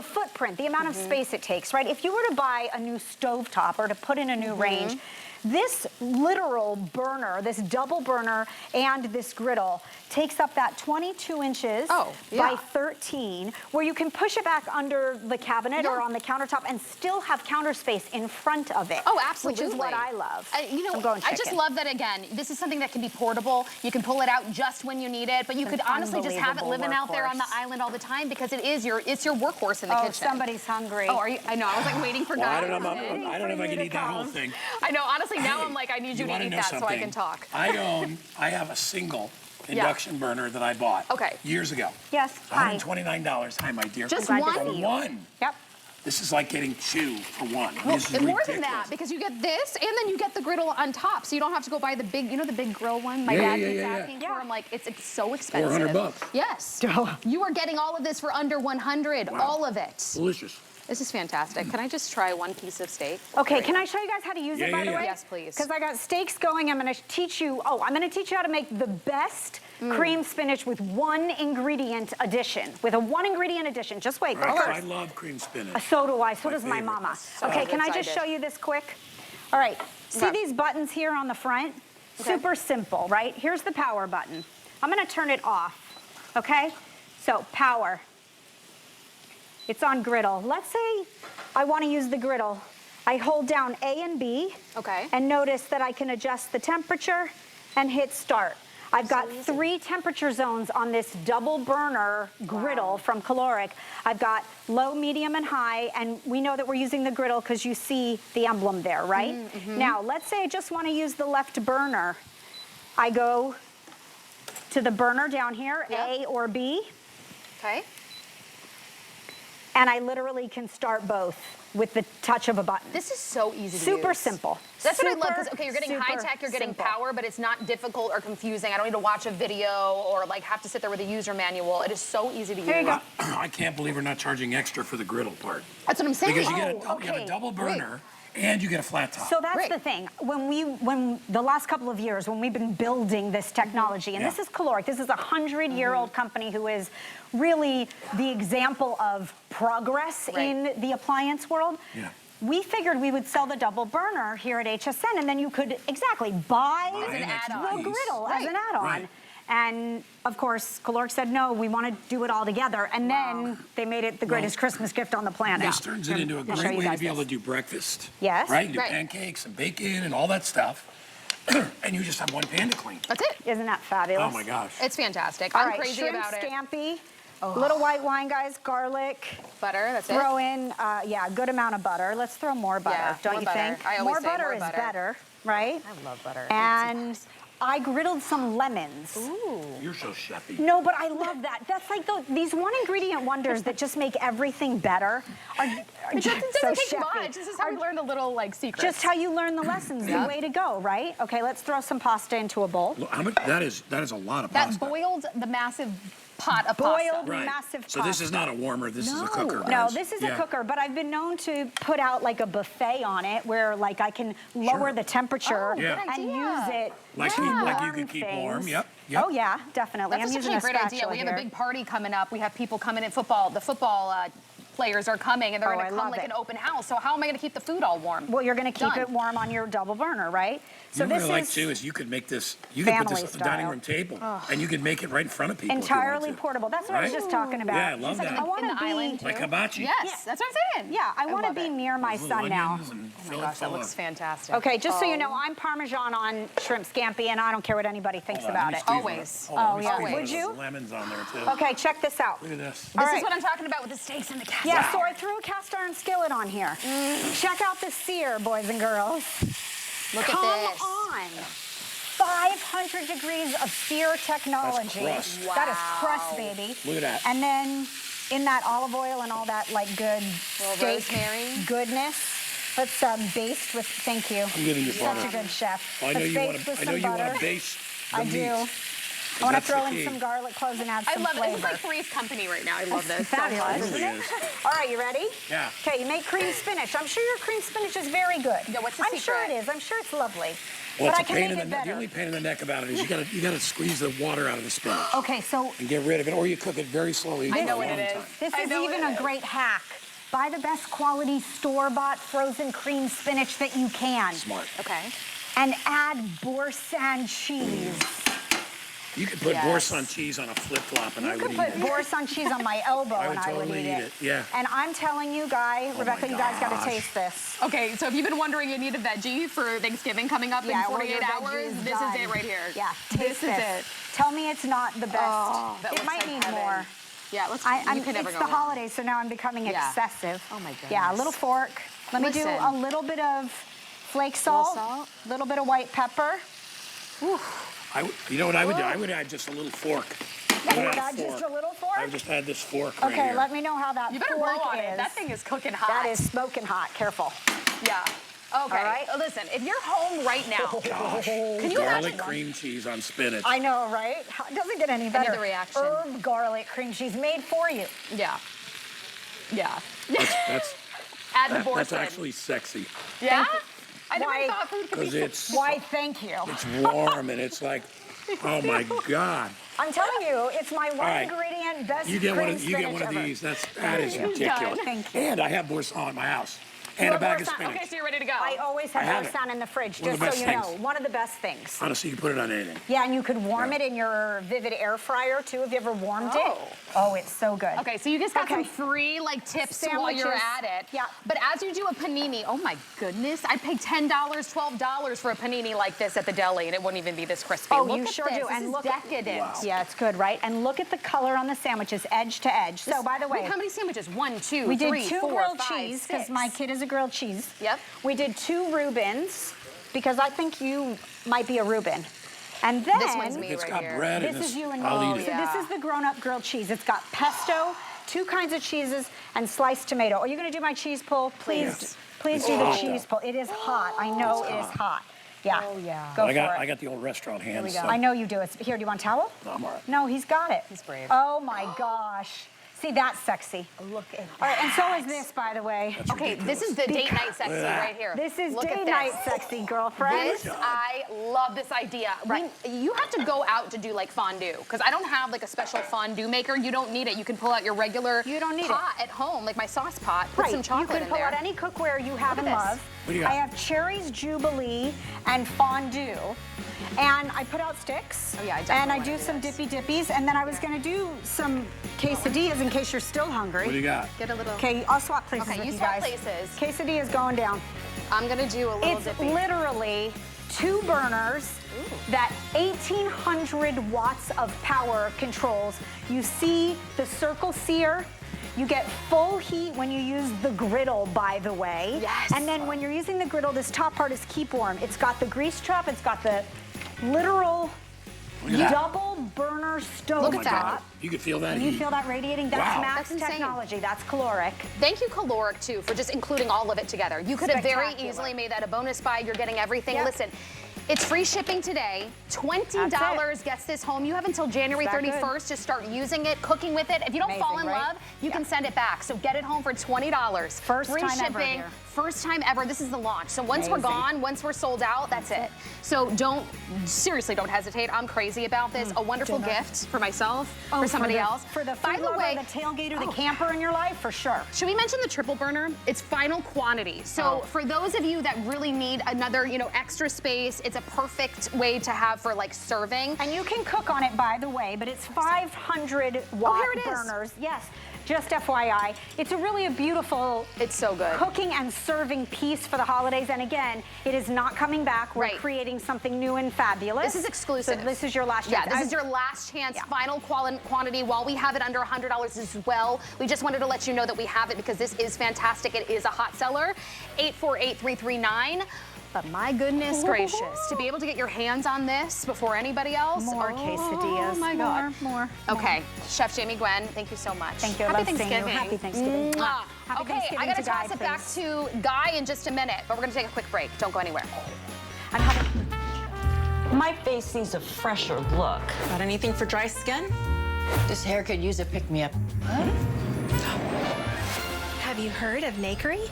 footprint, the amount of space it takes, right? If you were to buy a new stovetop or to put in a new range, this literal burner, this double burner and this griddle takes up that 22 inches by 13, where you can push it back under the cabinet or on the countertop and still have counter space in front of it.
Oh, absolutely.
Which is what I love.
You know, I just love that, again, this is something that can be portable. You can pull it out just when you need it, but you could honestly just have it living out there on the island all the time because it's your workhorse in the kitchen.
Somebody's hungry.
Oh, are you? I know, I was like waiting for guys.
I don't know if I can eat that whole thing.
I know, honestly, now I'm like, I need you to eat that so I can talk.
I have a single induction burner that I bought years ago.
Yes, hi.
$129. Hi, my dear.
Just
glad to
one?
see you.
One.
Yep.
This is like getting two for one.
Well,
This is
and more
ridiculous.
than that, because you get this, and then you get the griddle on top, so you don't have to go buy the big, you know, the big grill one. My dad keeps asking for. I'm like, it's so expensive.
$400.
Yes. You are getting all of this for under 100, all of it.
Delicious.
This is fantastic. Can I just try one piece of steak?
Okay, can I show you guys how to use it, by the way?
Yes, please.
Because I got steaks going. I'm going to teach you, how to make the best cream spinach with one ingredient addition. With a one ingredient addition. Just wait. But
I
first,
love cream spinach.
so do I. So does my
favorite.
mama.
So
Okay, can I just
excited.
show you this quick? All right. See these buttons here on the front? Super simple, right? Here's the power button. I'm going to turn it off. Okay? So, power. It's on griddle. Let's say I want to use the griddle. I hold down A and B.
Okay.
And notice that I can adjust the temperature and hit start. I've got 3 temperature zones on this double burner griddle from Caloric. I've got low, medium, and high, and we know that we're using the griddle because you see the emblem there, right? Now, let's say I just want to use the left burner. I go to the burner down here, A or B.
Okay.
And I literally can start both with the touch of a button.
This is so easy to use.
Super simple.
That's what I love, because, okay, you're getting high
super
tech, you're getting
simple.
power, but it's not difficult or confusing. I don't need to watch a video or like have to sit there with a user manual. It is so easzy to use.
There you go.
I can't believe we're not charging extra for the griddle part.
That's what I'm saying.
Because you get you have
okay.
a double burner and you get a flat top.
So that's the thing. When the last couple of years, when we've been building this technology, and this is Caloric, this is a 100-year-old company who is really the example of progress in the appliance world.
Yeah.
We figured we would sell the double burner here at HSN, and then you could buy
an add-on.
the griddle as an add-on.
Right.
And of course, Caloric said, no, we want to do it all together. And then they made it the greatest Christmas gift on the planet.
This turns it into a
I'll show
great
you
way to
guys
be able
this.
to do breakfast.
Yes.
Right? You do pancakes and bacon and all that stuff. And you just have one pan to clean.
That's it.
Isn't that fabulous?
Oh my gosh.
It's fantastic.
All
I'm
right,
crazy
shrimp
about it.
scampi. Little white wine, guys, garlic.
Butter, that's it?
Throw in, yeah, a good amount of butter. Let's throw more butter,
Yeah,
don't
more
you
butter.
think?
I always
More
say
butter
more
is
butter.
better, right?
I love butter.
And I griddled some lemons.
Ooh.
You're so chefy.
No, but I love that. That's like these one ingredient wonders that just make everything better.
It doesn't
so
take
chefy.
much. This is how we learn the little like secrets.
Just how you learn the lessons, the way to go, right? Okay, let's throw some pasta into a bowl.
Look, how much, that is a lot of
that
pasta.
boiled the massive pot of
Boiled
pasta.
Right.
massive
So this is not a warmer, this is a cooker,
No.
guys.
No, this is
Yeah.
a cooker, but I've been known to put out like a buffet on it where like I can lower
Sure.
the temperature
Oh,
Yeah.
good
and
idea.
use it
Like
to
you
warm
could keep
things.
warm, yep.
Oh yeah, definitely.
That's
I'm
such
using
a great idea.
spatula
We have
here.
a big party coming up. We have people coming in football. The football players are coming, and they're
Oh,
going
I
to come
love
like
it.
an open house. So how am I going to keep the food all warm?
Well, you're going to keep
Done.
it warm on your double burner, right? So
You know what
this
I like
is
too is you could make this, you could put
family
this on the dining
style.
room table, and you could make it right in front of people. if you wanted
entirely
to.
portable. That's what I was
Right?
just talking about.
Yeah, I love
Like
that.
I want
in
to
the
be
island, too.
Like hibachi.
Yes, that's what I'm saying.
Yeah, I want to
love
be
it.
near my
Those little
son now.
onions and
Oh
fill
my
it
gosh, that
full
looks
of-
fantastic.
Okay, just so you know, I'm Parmesan on shrimp scampi, and I don't care what anybody thinks
Hold on, let
about
me
it.
squeeze one.
Always.
Hold on, let me
Oh, yeah.
squeeze one
Would
of
you?
those lemons on there too.
Okay, check this out.
Look at this.
This
All
is
right.
what I'm talking about with the steaks and the cast.
Yeah, so I threw a cast iron skillet on here. Check out the sear, boys and girls.
Look
Come
at this.
on. 500 degrees of sear technology.
That's crust.
That is
Wow.
crust, baby.
Look at that.
And then in that olive oil and all that like good
Little
steak
rosemary.
goodness. Let's baste with, thank you.
I'm giving you
Such
butter.
a good chef.
Well, I know
Let's
you want
baste
to.
with
I know
some
you want
butter.
to base the
I
meat.
do.
'cause
I want to
that's the
throw in
key.
some garlic cloves and add
I
some
love it.
flavor.
This is like Three's Company right now. I love this. So
Fabulous.
much.
It really is.
All right, you ready?
Yeah.
Okay, you make cream spinach. I'm sure your cream spinach is very good.
Yeah, what's the
I'm sure
secret?
it is. I'm sure it's lovely.
Well,
but
it's
I
a
can
pain
make
in
it
the
better.
the only pain in the neck about it is you gotta squeeze the water out of the spinach
Okay, so
and get rid of it, or you cook it very slowly.
I know
for a
what
long
it is.
time.
this
I
is
know
even
it
a
is.
great hack. Buy the best quality store-bought frozen cream spinach that you can.
Smart.
Okay.
And add boursin cheese.
You could put
Yes.
boursin cheese on a flip-flop, and I
You
would
could
eat
put
it.
boursin cheese on my elbow
I would
and I would
totally
eat it.
Yeah.
And I'm telling you, Rebecca, you guys got to
gosh.
taste this.
Okay, so if you've been wondering you need a veggie for Thanksgiving coming up in
well,
48
your veggie
hours,
is
this
done.
is it right here.
Yeah,
This
taste
is it.
Tell me it's not the best.
Oh, that
it
looks
might
like
need
heaven.
more.
Yeah, let's.
I'm,
you can never
it's
go
the
wrong.
holidays, so now I'm becoming
Yeah.
excessive.
Oh, my
Yeah, a
goodness.
little fork. Let me do
Listen.
a little bit of flake salt,
salt.
a little bit of white pepper.
You know what I would do? I would add just a little fork. I
You
would
would add just a little fork?
I would just add this fork right
Okay,
here.
let me know how that
You better blow
fork
on
is.
it. That thing is cooking hot.
That is smoking hot. Careful.
Yeah. Okay.
All right.
Listen, if you're home right now,
Gosh,
can you
garlic
imagine?
cream cheese on spinach.
I know, right? It doesn't get any better.
the reaction.
Herb garlic cream cheese made for you.
Yeah. Yeah.
That's
Add the
that's
boursin.
actually sexy
Yeah. I never
Why-
thought food could be
because
so.
it's
Why, thank you.
warm and it's like, oh my God.
I'm telling you, it's my one
right.
ingredient best
You get one
cream
of you get
spinach
one of
ever.
these. That is
Done.
ridiculous.
Thank you.
And I have boursin at my house and
You
a bag
have
of
boursin?
spinach.
Okay, so you're ready to go.
I always
I
have
have
boursin in the fridge,
One of
just
the
so
best
you know.
things.
One of the best things.
Honestly, you can put it on anything.
Yeah, and you could warm
Yeah.
it in your Vivid air fryer too. Have you ever warmed
Oh.
it? Oh, it's so good.
Okay, so you just got some
Okay.
free like tips while you're
Sandwiches.
at it.
Yeah.
But as you do a panini, oh my goodness, I'd pay $10, $12 for a panini like this at the deli, and it wouldn't even be this crispy.
Oh,
Look
you
at
sure
this.
do.
This
And
is
look,
decadent.
Yeah, it's good, right? And look at the color on the sandwiches, edge to edge. So, by the way,
Wait, how many sandwiches? 1, 2,
we
3,
did 2
4,
grilled
5,
cheese because
6.
my kid is a grilled cheese.
Yep.
We did 2 Reubens because I think you might be a Reuben. And then
This one's me
It's
right
got
here.
bread in
this is you and me.
I'll eat
So
it.
this is the grown-up grilled cheese. It's got pesto, 2 kinds of cheeses, and sliced tomato. Are you going to do my cheese pull? Please,
Yes.
please do the cheese pull. It is hot. I know it is hot. Yeah.
Oh, yeah.
Go
I
for it.
got the old restaurant hands.
we go.
So.
I know you do. It's, here, do you want a towel?
No, I'm all right.
No, he's got it.
He's brave.
Oh my gosh. See, that's sexy.
Look at
All right, and so is this, by the way.
That's
Okay,
ridiculous.
this is the date night sexy
Look at that.
right here.
This is
Look
date
at
night
this.
sexy, girlfriend.
This, I love this idea.
Right.
You have to go out to do like fondue, because I don't have like a special fondue maker. You don't need it. You can pull out your regular
You don't need
pot at home, like my sauce pot, put some chocolate
you can
in
pull
there.
out any cookware you have
Look
and
at this.
love.
What do you got?
I have cherries, jubilee, and fondue. And I put out sticks.
Oh, yeah, I definitely
And I
wanna
do
do
some
this.
dippy dippies. And then I was gonna do some quesadillas in case you're still hungry.
What do you got?
Get a little.
Okay, I'll swap places
Okay,
with
you
you
swap
guys.
places.
Quesadilla's going down.
I'm gonna do a little
It's
dippy.
literally 2 burners, that 1,800 watts of power controls. You see the circle sear. You get full heat when you use the griddle, by the way.
Yes.
And then when you're using the griddle, this top part is keep warm. It's got the grease trap. It's got the literal double burner stove
Look at that.
top.
You can feel that
Can you
heat.
feel that radiating? That's
Wow.
Max
That's insane.
technology. That's caloric.
Thank you, Caloric, too, for just including all of it together. You could have very
Spectacular.
easily made that a bonus buy. You're getting everything.
Yep.
Listen, it's free shipping today. $20 gets this home. You have until January
Is that
31st to start using it, cooking with it. If you don't fall in
Amazing, right?
love, you can send it back. So get it home for $20.
First
free
time
shipping.
ever here.
First time ever. This is the launch. So once we're
Amazing.
gone, once we're sold out, that's it. So seriously don't hesitate. I'm crazy about this. A wonderful gift for myself, for somebody else.
For the
By
food
the
lover,
way,
the tailgater, the camper in your life, for sure.
should we mention the triple burner? It's final quantity. So for those of you that really need another, extra space, it's a perfect way to have for like serving.
And you can cook on it, by the way, but it's 500 watt
here it is.
burners. Yes, just FYI. It's a beautiful
It's so good.
cooking and serving piece for the holidays. And again, it is not coming back. We're
Right.
creating something new and fabulous.
This is exclusive.
So this is your last
Yeah,
chance.
this is your last chance,
Yeah.
final quantity. While we have it under $100 as well, we just wanted to let you know that we have it because this is fantastic. It is a hot seller, 848-339. But my goodness gracious, to be able to get your hands on this before anybody else.
More quesadillas.
Oh my God.
More.
Okay, Chef Jamie Gwen, thank you so much.
Thank you. I
Happy
love seeing you.
Thanksgiving.
Happy Thanksgiving.
Mwah.
Happy
Okay,
Thanksgiving
I gotta
to Guy,
toss it back
please.
to Guy in just a minute, but we're gonna take a quick break. Don't go anywhere.
I'm having...
My face needs a fresher look.
Got anything for dry skin?
This hair could use a pick-me-up.
Have you heard of Nakery?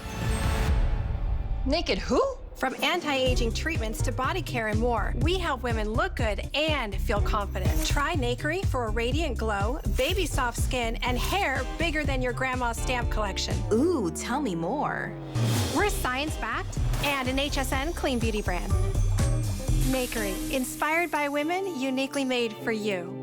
Naked who?
From anti-aging treatments to body care and more, we help women look good and feel confident. Try Nakery for a radiant glow, baby soft skin, and hair bigger than your grandma's stamp collection.
Ooh, tell me more.
We're science-backed and an HSN clean beauty brand. Nakery, inspired by women, uniquely made for you.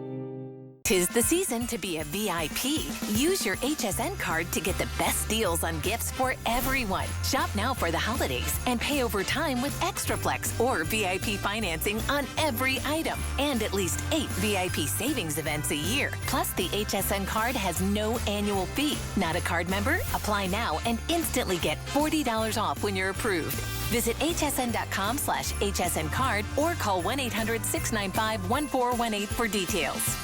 'Tis the season to be a VIP. Use your HSN card to get the best deals on gifts for everyone. Shop now for the holidays and pay over time with ExtraFlex or VIP financing on every item. And at least 8 VIP savings events a year. Plus, the HSN card has no annual fee. Not a card member? Apply now and instantly get $40 off when you're approved. Visit hsn.com/HSN card or call 1-800-695-1418 for details.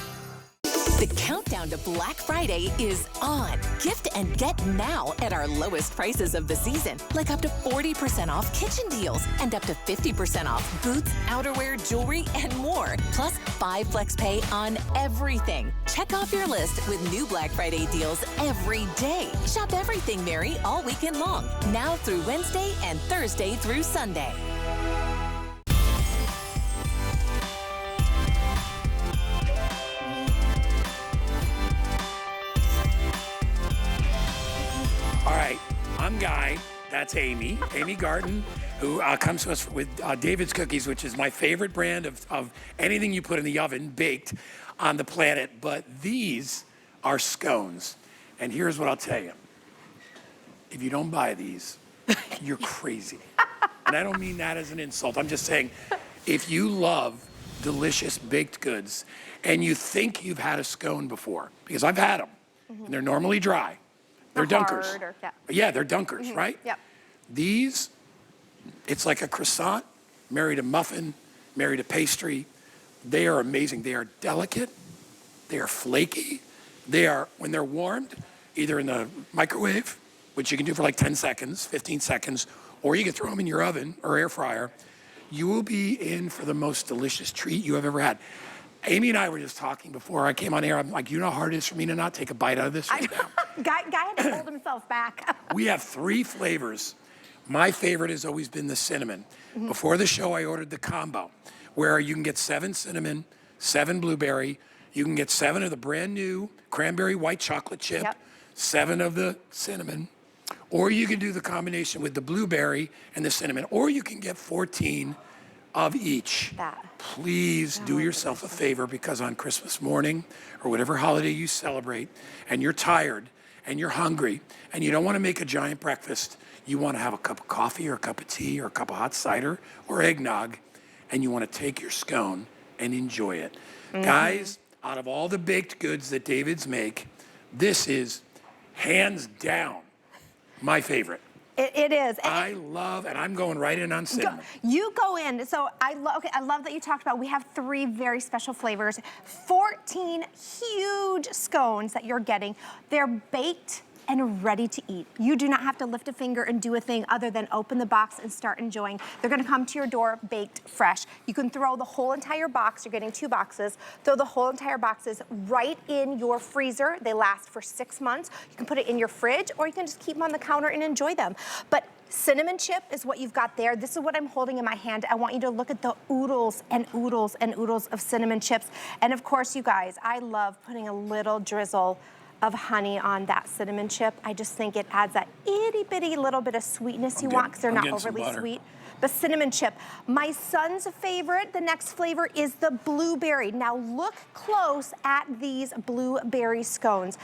The countdown to Black Friday is on. Gift and get now at our lowest prices of the season, like up to 40% off kitchen deals and up to 50% off boots, outerwear, jewelry, and more. Plus 5 flex pay on everything. Check off your list with new Black Friday deals every day. Shop everything, Mary, all weekend long. Now through Wednesday and Thursday through Sunday.
All right, I'm Guy. That's Amy Garten, who comes to us with David's Cookies, which is my favorite brand of anything you put in the oven baked on the planet. But these are scones. And here's what I'll tell you. If you don't buy these, you're crazy. And I don't mean that as an insult. I'm just saying, if you love delicious baked goods and you think you've had a scone before, because I've had them, and they're normally dry. They're dunkers.
hard or- yeah.
Yeah, they're dunkers, right?
Yep.
These, it's like a croissant, married a muffin, married a pastry. They are amazing. They are delicate. They are flaky. They are, when they're warmed, either in the microwave, which you can do for like 10 seconds, 15 seconds, or you can throw them in your oven or air fryer, you will be in for the most delicious treat you have ever had. Amy and I were just talking before I came on air. I'm like, you know how hard it is for me to not take a bite out of this right now?
Guy had to hold himself back.
We have 3 flavors. My favorite has always been the cinnamon. Before the show, I ordered the combo, where you can get 7 cinnamon, 7 blueberry. You can get 7 of the brand new cranberry white chocolate chip,
Yep.
7 of the cinnamon, or you can do the combination with the blueberry and the cinnamon, or you can get 14 of each.
That.
Please do yourself a favor, because on Christmas morning or whatever holiday you celebrate and you're tired and you're hungry and you don't want to make a giant breakfast, you want to have a cup of coffee or a cup of tea or a cup of hot cider or eggnog, and you want to take your scone and enjoy it. Guys, out of all the baked goods that David's make, this is hands down my favorite.
It is.
I love, and I'm going right in on cinnamon.
You go in. So I love that you talked about, we have 3 very special flavors, 14 huge scones that you're getting. They're baked and ready to eat. You do not have to lift a finger and do a thing other than open the box and start enjoying. They're gonna come to your door baked fresh. You can throw the whole entire box, you're getting 2 boxes, throw the whole entire boxes right in your freezer. They last for 6 months. You can put it in your fridge, or you can just keep them on the counter and enjoy them. But cinnamon chip is what you've got there. This is what I'm holding in my hand. I want you to look at the oodles and oodles and oodles of cinnamon chips. And of course, you guys, I love putting a little drizzle of honey on that cinnamon chip. I just think it adds that itty bitty little bit of sweetness you want, because they're not overly sweet. But cinnamon chip. My son's favorite, the next flavor, is the blueberry. Now look close at these blueberry scones.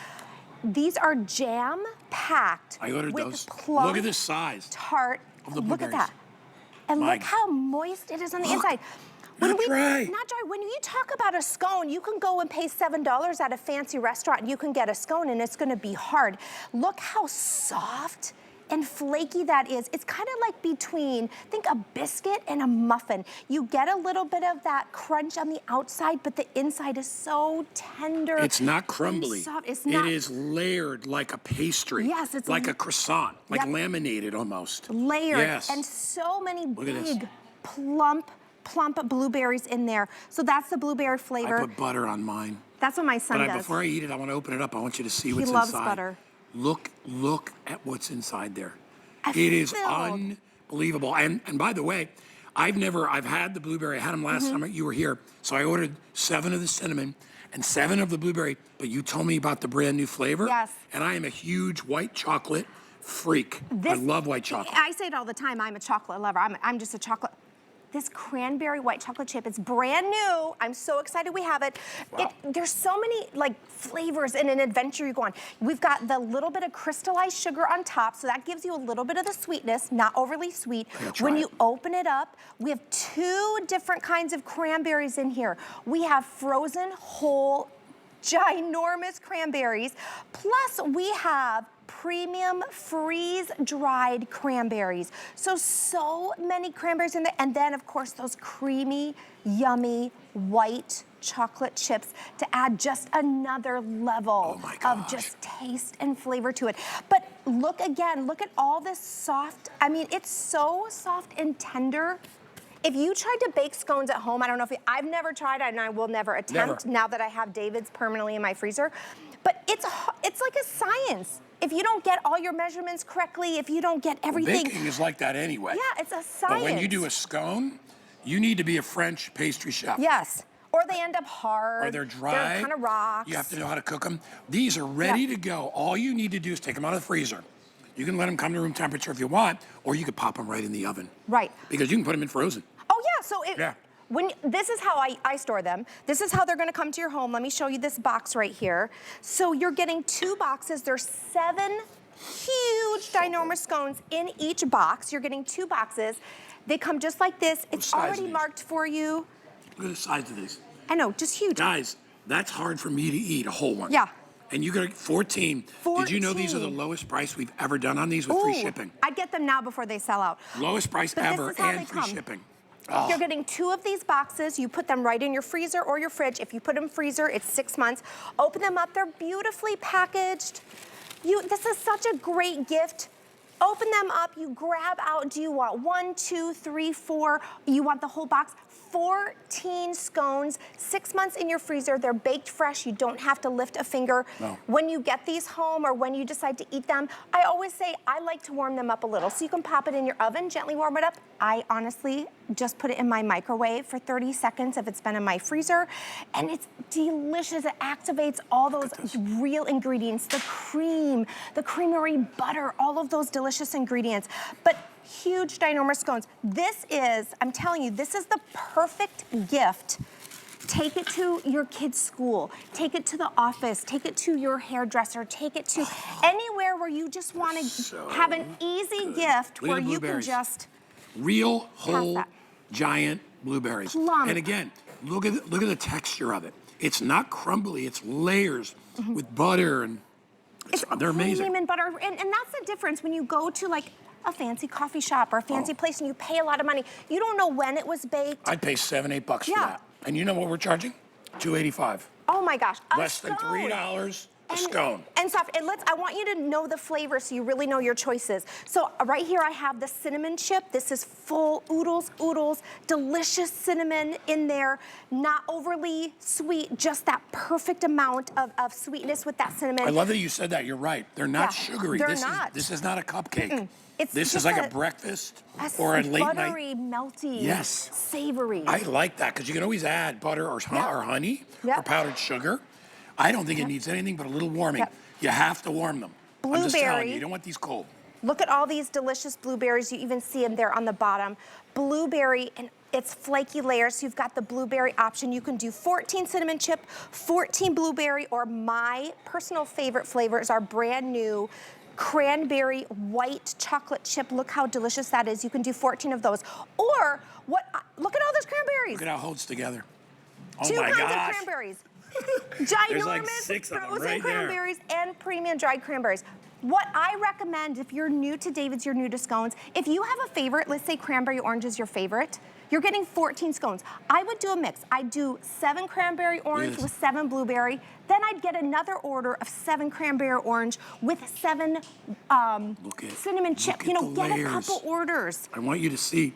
These are jam-packed.
I ordered
with
those.
plum
Look at the size
tart
of the
Look at
blueberries.
that. And look how moist it is on the inside.
Not dry.
Not dry. When you talk about a scone, you can go and pay $7 at a fancy restaurant and you can get a scone and it's gonna be hard. Look how soft and flaky that is. It's kind of like between, think a biscuit and a muffin. You get a little bit of that crunch on the outside, but the inside is so tender.
It's not crumbly.
Soft. It's not.
It is layered like a pastry.
Yes, it's
like a croissant, like laminated almost.
Layered.
Yes.
And so many big,
plump
blueberries in there. So that's the blueberry flavor.
I put butter on mine.
That's what my son does.
Before I eat it, I want to open it up. I want you to see what's
inside. He
inside.
loves butter.
Look at what's inside there. It is unbelievable. And by the way, I've had the blueberry. I had them last time you were here. So I ordered 7 of the cinnamon and 7 of the blueberry. But you told me about the brand new flavor.
Yes.
And I am a huge white chocolate freak. I love white chocolate.
I say it all the time. I'm a chocolate lover. I'm just a chocolate. This cranberry white chocolate chip, it's brand new. I'm so excited we have it.
Wow.
There's so many flavors in an adventure you go on. We've got the little bit of crystallized sugar on top, so that gives you a little bit of the sweetness, not overly sweet. When you open it up, we have 2 different kinds of cranberries in here. We have frozen whole ginormous cranberries, plus we have premium freeze-dried cranberries. So many cranberries in there. And then, of course, those creamy, yummy, white chocolate chips to add just another level of just taste and flavor to it. But look again, look at all this soft, I mean, it's so soft and tender. If you tried to bake scones at home, I don't know if I've never tried and I will never attempt now that I have David's permanently in my freezer. But it's like a science. If you don't get all your measurements correctly, if you don't get everything.
Baking is like that anyway.
Yeah, it's a science.
But when you do a scone, you need to be a French pastry chef.
Yes. Or they end up hard.
Or they're dry.
They're kind of rocks.
You have to know how to cook them. These are ready to go. All you need to do is take them out of the freezer. You can let them come to room temperature if you want, or you could pop them right in the oven.
Right.
Because you can put them in frozen.
Oh yeah, so this is how I store them. This is how they're gonna come to your home. Let me show you this box right here. So you're getting 2 boxes. There's 7 huge ginormous scones in each box. You're getting 2 boxes. They come just like this. It's already marked for you.
Look at the size of these.
I know, just huge.
Guys, that's hard for me to eat, a whole one.
Yeah.
And you got 14. Did you know these are the lowest price we've ever done on these with free shipping?
I'd get them now before they sell out.
Lowest price ever and free shipping. Oh.
You're getting 2 of these boxes. You put them right in your freezer or your fridge. If you put them in freezer, it's 6 months. Open them up. They're beautifully packaged. This is such a great gift. Open them up. You grab out. Do you want 1, 2, 3, 4? You want the whole box? 14 scones, 6 months in your freezer. They're baked fresh. You don't have to lift a finger.
No.
When you get these home or when you decide to eat them, I always say I like to warm them up a little. So you can pop it in your oven, gently warm it up. I honestly just put it in my microwave for 30 seconds if it's been in my freezer. And it's delicious. It activates all those real ingredients, the cream, the creamery butter, all of those delicious ingredients. But huge ginormous scones. This is, I'm telling you, this is the perfect gift. Take it to your kid's school, take it to the office, take it to your hairdresser, take it to anywhere where you just want to have an easy gift where you can just
real whole giant blueberries.
Plum.
And again, look at the texture of it. It's not crumbly, it's layers with butter and they're amazing.
Cream and butter, and that's the difference when you go to like a fancy coffee shop or a fancy place and you pay a lot of money. You don't know when it was baked.
I'd pay $7, $8 for that. And you know what we're charging? $2.85.
Oh my gosh.
Less than $3 a scone.
And soft. And I want you to know the flavor so you really know your choices. So right here I have the cinnamon chip. This is full oodles, delicious cinnamon in there. Not overly sweet, just that perfect amount of sweetness with that cinnamon.
I love that you said that. You're right. They're not sugary.
They're not.
This is not a cupcake.
It's
this is like a breakfast or a late
buttery,
night.
melty, savory.
I like that because you can always add butter or honey or powdered sugar. I don't think it needs anything but a little warming. You have to warm them. I'm just telling you don't want these cold.
Look at all these delicious blueberries. You even see them there on the bottom. Blueberry, and it's flaky layers. So you've got the blueberry option. You can do 14 cinnamon chip, 14 blueberry, or my personal favorite flavors are brand new cranberry white chocolate chip. Look how delicious that is. You can do 14 of those. Or look at all those cranberries.
Look at how it holds together. Oh
Two
my
kinds
gosh.
of cranberries. Ginormous
There's like 6 of them
frozen
right there.
cranberries and premium dried cranberries. What I recommend if you're new to David's, you're new to scones, if you have a favorite, let's say cranberry orange is your favorite, you're getting 14 scones. I would do a mix. I'd do 7 cranberry orange with 7 blueberry. Then I'd get another order of 7 cranberry orange with 7 cinnamon chip. You know, get a couple orders.
I want you to see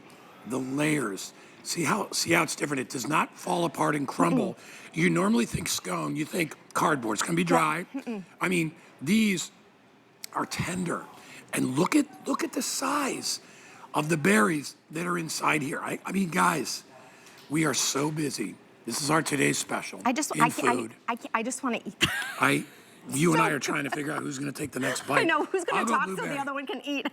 the layers. See how it's different. It does not fall apart and crumble. You normally think scone, you think cardboard. It's gonna be dry. I mean, these are tender. And look at the size of the berries that are inside here. I mean, guys, we are so busy. This is our today's special. I just want
to eat.
You and I are trying to figure out who's gonna take the next bite.
I know, who's gonna talk so the other one can eat.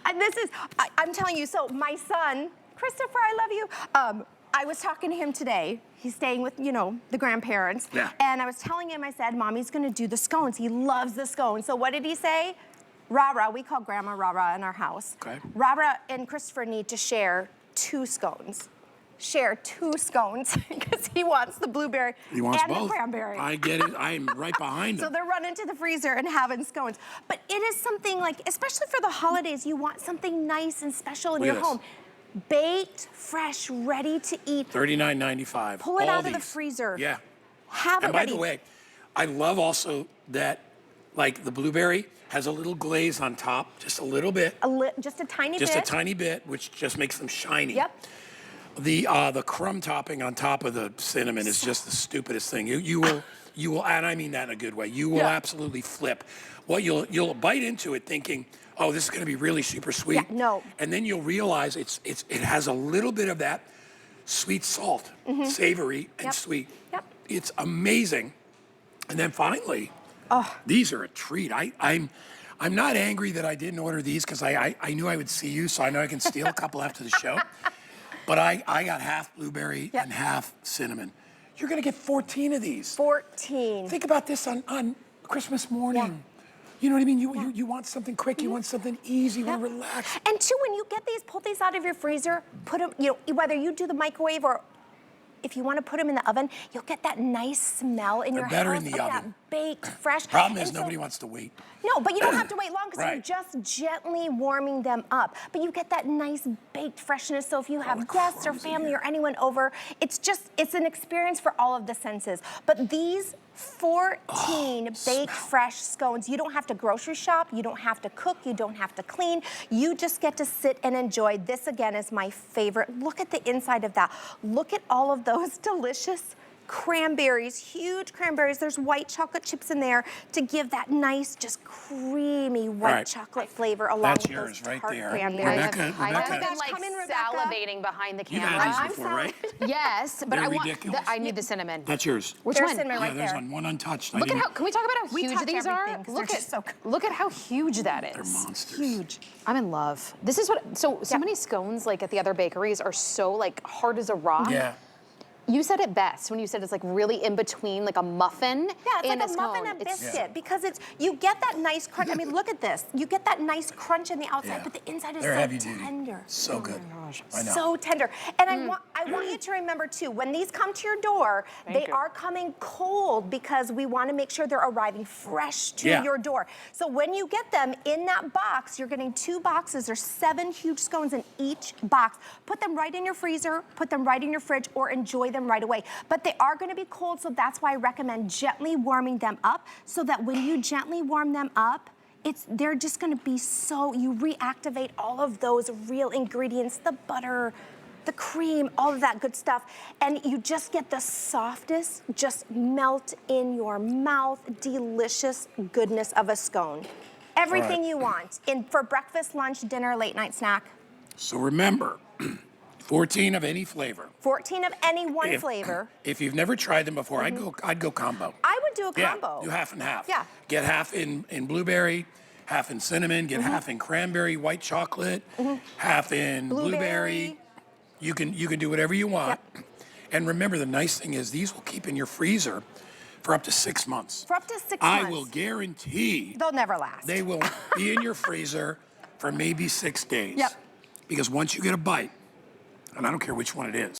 And this is, I'm telling you, so my son, Christopher, I love you. I was talking to him today. He's staying with, you know, the grandparents.
Yeah.
And I was telling him, I said, Mommy's gonna do the scones. He loves the scones. So what did he say? Rara, we call Grandma Rara in our house.
Okay.
Rara and Christopher need to share 2 scones. Share 2 scones because he wants the blueberry and the cranberry.
I get it. I'm right behind him.
So they're running to the freezer and having scones. But it is something like, especially for the holidays, you want something nice and special in your home. Baked, fresh, ready to eat.
$39.95.
Pull it out of the freezer.
Yeah.
Have it
and
ready.
by the way, I love also that, like, the blueberry has a little glaze on top, just a little bit.
Just a tiny bit.
Just a tiny bit, which just makes them shiny.
Yep.
The crumb topping on top of the cinnamon is just the stupidest thing. You will, and I mean that in a good way. You will absolutely flip. Well, you'll bite into it thinking, oh, this is going to be really super sweet.
Yeah, no.
And then you'll realize it has a little bit of that sweet salt, savory and sweet.
Yep.
It's amazing. And then finally, these are a treat. I'm not angry that I didn't order these because I knew I would see you, so I know I can steal a couple after the show. But I got half blueberry and half cinnamon. You're gonna get 14 of these.
14.
Think about this on Christmas morning.
Yeah.
You know what I mean? You want something quick, you want something easy, you want to relax.
And 2, when you get these, pull these out of your freezer, put them, you know, whether you do the microwave or if you want to put them in the oven, you'll get that nice smell in your house.
Better in the
of
oven.
That baked, fresh.
Problem is nobody wants to wait.
No, but you don't have to wait long because
Right.
you're just gently warming them up. But you get that nice baked freshness. So if you have guests or family or anyone over, it's an experience for all of the senses. But these 14 baked fresh scones, you don't have to grocery shop, you don't have to cook, you don't have to clean. You just get to sit and enjoy. This again is my favorite. Look at the inside of that. Look at all of those delicious cranberries, huge cranberries. There's white chocolate chips in there to give that nice, just creamy white chocolate flavor along with
yours
those
right
tart
there.
cranberries.
Rebecca.
I've been like salivating behind the
You've
camera.
had these before, right?
Yes, but
They're
I want.
ridiculous.
I need the cinnamon.
That's yours.
Which
There's
one?
cinnamon right
there's
there.
one untouched.
Look at how. Can we talk about how
We
huge
touch
these
everything,
are?
'cause they're just so good.
Look at how huge that is.
They're monsters.
Huge.
I'm in love. This is what. So many scones like at the other bakeries are so like hard as a rock.
Yeah.
You said it best when you said it's like really in between, like a muffin.
Yeah, it's
and
like a muffin and biscuit because you get that nice crunch. I mean, look at this. You get that nice crunch in the outside, but the inside is so tender.
So good. I know.
So tender. And I want you to remember too, when these come to your door, they are coming cold because we want to make sure they're arriving fresh to your door. So when you get them in that box, you're getting 2 boxes. There's 7 huge scones in each box. Put them right in your freezer, put them right in your fridge, or enjoy them right away. But they are going to be cold, so that's why I recommend gently warming them up so that when you gently warm them up, they're just going to be you reactivate all of those real ingredients, the butter, the cream, all of that good stuff, and you just get the softest, just melt in your mouth, delicious goodness of a scone. Everything you want for breakfast, lunch, dinner, late night snack.
So remember, 14 of any flavor.
14 of any one flavor.
If you've never tried them before, I'd go combo.
I would do a combo.
Yeah, do half and half.
Yeah.
Get half in blueberry, half in cinnamon, get half in cranberry, white chocolate, half in blueberry. You can do whatever you want. Yep. And remember, the nice thing is these will keep in your freezer for up to 6 months.
For up to 6 months.
I will guarantee
they'll never last.
They will be in your freezer for maybe 6 days.
Yep.
Because once you get a bite, and I don't care which one it is,